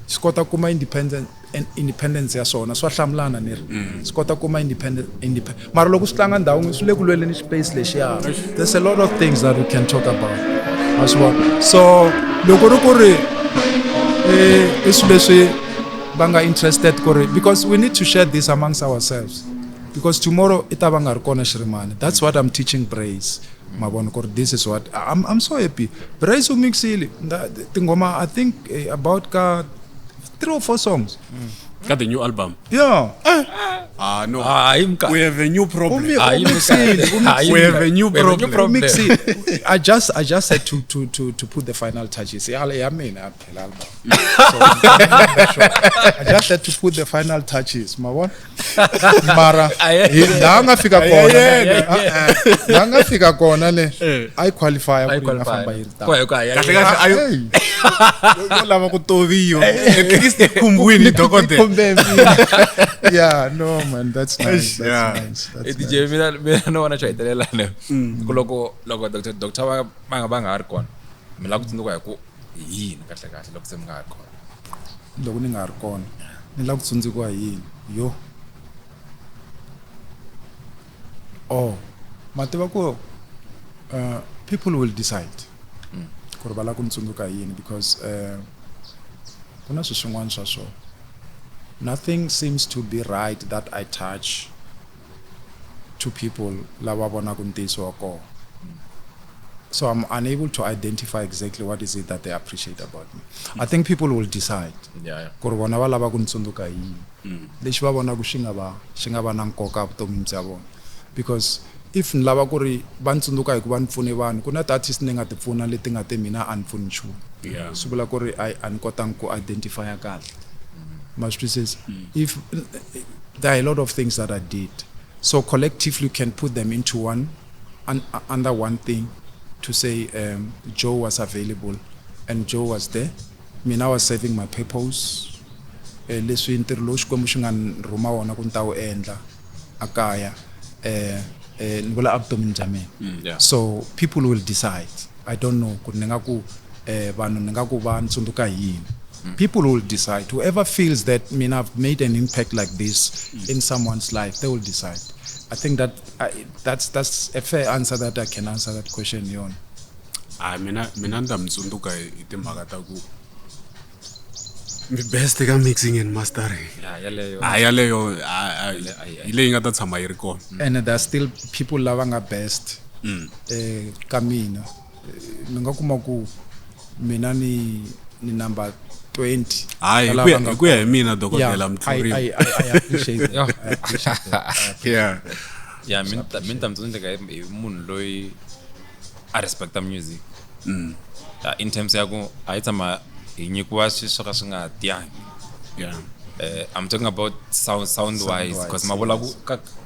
Swi kota kuma independence ya swona swa hlamulana ni ri. Swi kota kuma independent. Mara loko swi tlanga ndhawu swi le ku lweleni space lexiya. There's a lot of things that we can talk about as well. So loko ri ku ri leswi va nga interested ku ri because we need to share this amongst ourselves. Because tomorrow itaba nga ri kona Shirimane. That's what I'm teaching Brace. Mabona ko this is what I'm so happy. Brace umixile tingoma I think about 3 or 4 songs. Got the new album. Yeah. No. We have a new problem. We have a new problem. I just had to put the final touches. I just had to put the final touches. Mara. Langa fika kona le. I qualify. Lava ku toviyo. At least kumbwini dokote. Yeah, no man, that's nice. That's nice. DJ mina no wana chaitelela le. Loko Dr. banga ari kona. Mina ku tsundzuka hi ku yini kahle loko se mi nga ari kona. Loko ni nga ari kona. Ni la ku tsundzuka yini? Yo. Mativa ku people will decide. Ku ri va la ku tsundzuka yini because kuna swin'wana swa so. Nothing seems to be right that I touch to people lava bona ku ntiyiso ko. So I'm unable to identify exactly what is it that they appreciate about me. I think people will decide. Ku ri vona va lava ku tsundzuka yini. Lexi va vona ku xi nga va na nkoka vutomini bya vona. Because if ni lava ku ri va tsundzuka hi ku va ni pfune vanhu ku na artist ni nga ti pfuna leti nga te mina a ni pfuni nchumu. Swi vula ku ri a ni kotanga ku identify kahle. Master says, if there are a lot of things that I did, so collectively you can put them into one, under one thing, to say Joe was available, and Joe was there. I was serving my purpose. So people will decide. I don't know. People will decide. Whoever feels that I've made an impact like this in someone's life, they will decide. I think that that's a fair answer that I can answer that question, Yon. Mina ndamzunduka itimhaka ta ku mi best ka mixing and mastering. Yaleyo ile nga ta tshama yi ri kona. And there are still people lava nga best. Ka mina. Ni nga kuma ku mina ni number 20. Hayi kuya hi mina dokodela Mthuri. I appreciate it. I appreciate that. Yeah. Mina tamtsundeka hi munhu loyi a respecta music. In terms ya ku a yi tshama hi nyikiwa swilo swo ka swi nga tiyangi. Yeah. I'm talking about sound wise because mavula ku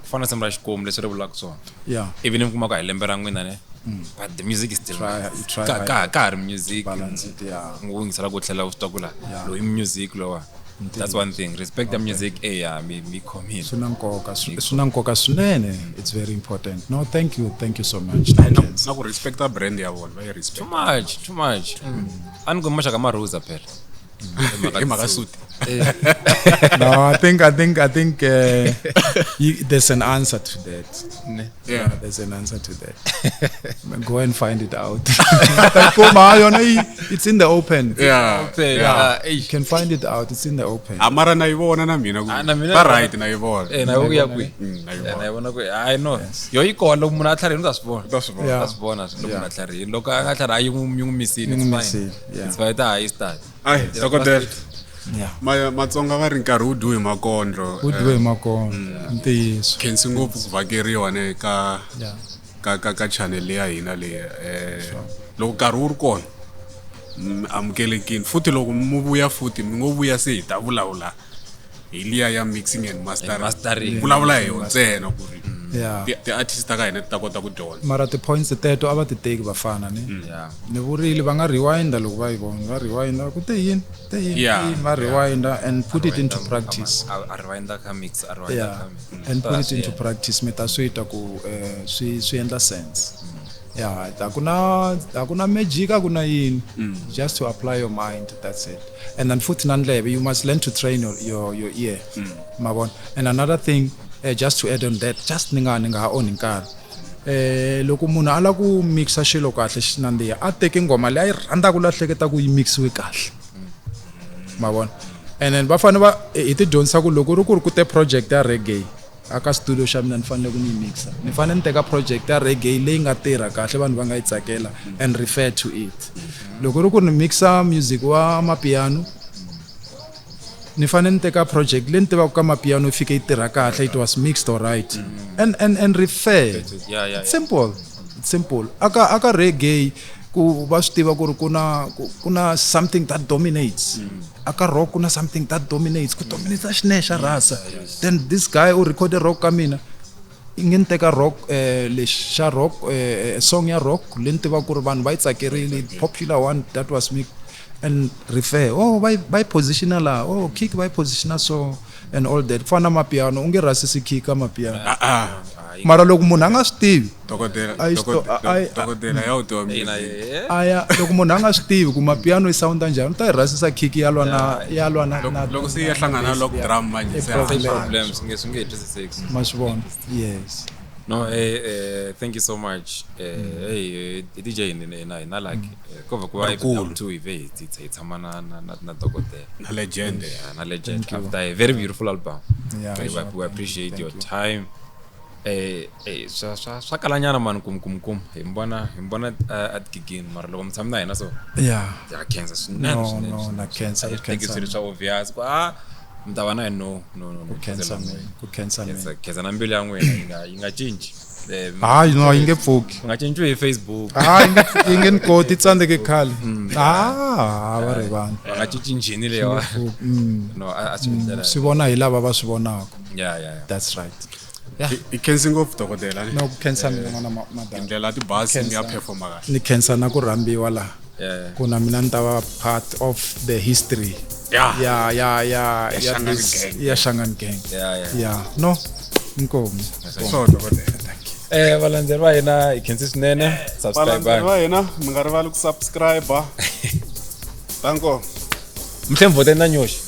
fana semra Xikomu leswi ri vulaka swona. Yeah. Even if kuma ka hi lembe ra n'wina ne but the music is still ka ri music balance it, yeah. ngu ngisala ku tlhela u swi twa ku la lo i music lowa. That's one thing. Respect the music. Me come Swi na nkoka swinene. It's very important. No, thank you so much. Na ku respect the brand ya vona, va yi respect. Too much. Ani ku mashaka ma rose phela. Makasuti. No, I think there's an answer to that. Yeah. There's an answer to that. Go and find it out. It's in the open. Yeah. You can find it out. It's in the open. Amara na yivona na mina ku. Ba right na yivona. Na uya kwi. Na yivona kwi. I know. Yo iko lo munhu a tlharihini ta swivona. Ta swivona. Ta swivona lo munhu a tlharihini. Loko a nga tlhari a yi misini it's fine. It's fine ta high start. Ai, dokodela. Yeah. Matsonga va ri nkarhi wu dyiwe makondlo. Wu dyiwe makondlo. Ntiyiso. Khensi ngopfu ku vhakeriwa ne ka channel ya hina leyi. Loko nkarhi wu ri kona amukelekini futhi loko mu vuya futhi mi ngo vuya se hi ta vulavula hi liya ya mixing and mastering. Vulavula hi yona ntsena ku ri ti artist ta ka hina ta kota ku dyondza. Mara ti points teto a va ti teki vafana ne. Ni vurile va nga rewind loko va yi vona. Va rewind ku te yini va rewind and put it into practice. A rewind ka mix, a rewind ka mix. And put it into practice mi ta swi ta ku swi endla sense. Yeah, hakuna magic, hakuna yini. Just to apply your mind, that's it. And then futhi nandlebe, you must learn to train your ear. Mabon. And another thing, just to add on that, just ninga on nkari. Loko munhu ala ku mixa xilo kahle xinandiya a teki ngoma leyi a rhandza ku lahleketa ku yi mixiwe kahle. Mabon. And then va fane va hi ti dyondzisa ku loko ri ku ri ku te project ya reggae aka studio xa mina ni fanele ku ni mixa. Ni fanele ni teka project ya reggae leyi nga tirha kahle vanhu va nga yi tsakela and refer to it. Loko ri ku ni mixa music wa mapiano ni fanele ni teka project leyi ni tivaka ka mapiano yi fike yi tirha kahle, it was mixed all right. And refer. It's simple. Aka reggae ku va swi tiva ku ri kuna something that dominates. Aka rock kuna something that dominates. Ku dominates xine xa rasa. Then this guy who recorded rock ka mina ingeni teka rock le xa rock song ya rock le ntiva ku ri vanhu va yi tsakerile popular one that was me and refer by positional kick by positional so and all that fana mapiano unge rasisi kick ka mapiano mara loko munhu anga swi tivi dokodela ya uto mina aya loko munhu anga swi tivi ku mapiano i sound njhani ta rasisa kick ya lwa na loko se ya hlangana lock drum manje se problems nge twisiseki masibona. Yes. No, thank you so much. Hey, DJ na like cover ku up to event it's amana na dokodela na legend after a very beautiful album. Yeah, we appreciate your time. Swa kalanyana man kum himbona at gigin mara loko mtsamna yena so yeah cancer no na cancer thank you so obvious mtavana no cancer na mbili yangu inga change no ingepfuki nga change hi Facebook ingeni koti tsandeke khale va ri vanhu nga cinci njhini lewa no swi vona hi lava va swi vonaka. Yeah That's right. I cancer ngopfu dokodela no cancer mina n'wana madam ndlela ti basi mi ya performa kahle ni cancer na ku rhambiwa la kuna mina ni ta va part of the history ya Shangan Gang. Yeah no inkomo so dokodela valandzeleri va hina hi khensi swinene subscribe va hina mi nga rivali ku subscribe tanko mhlem vote na nyoshi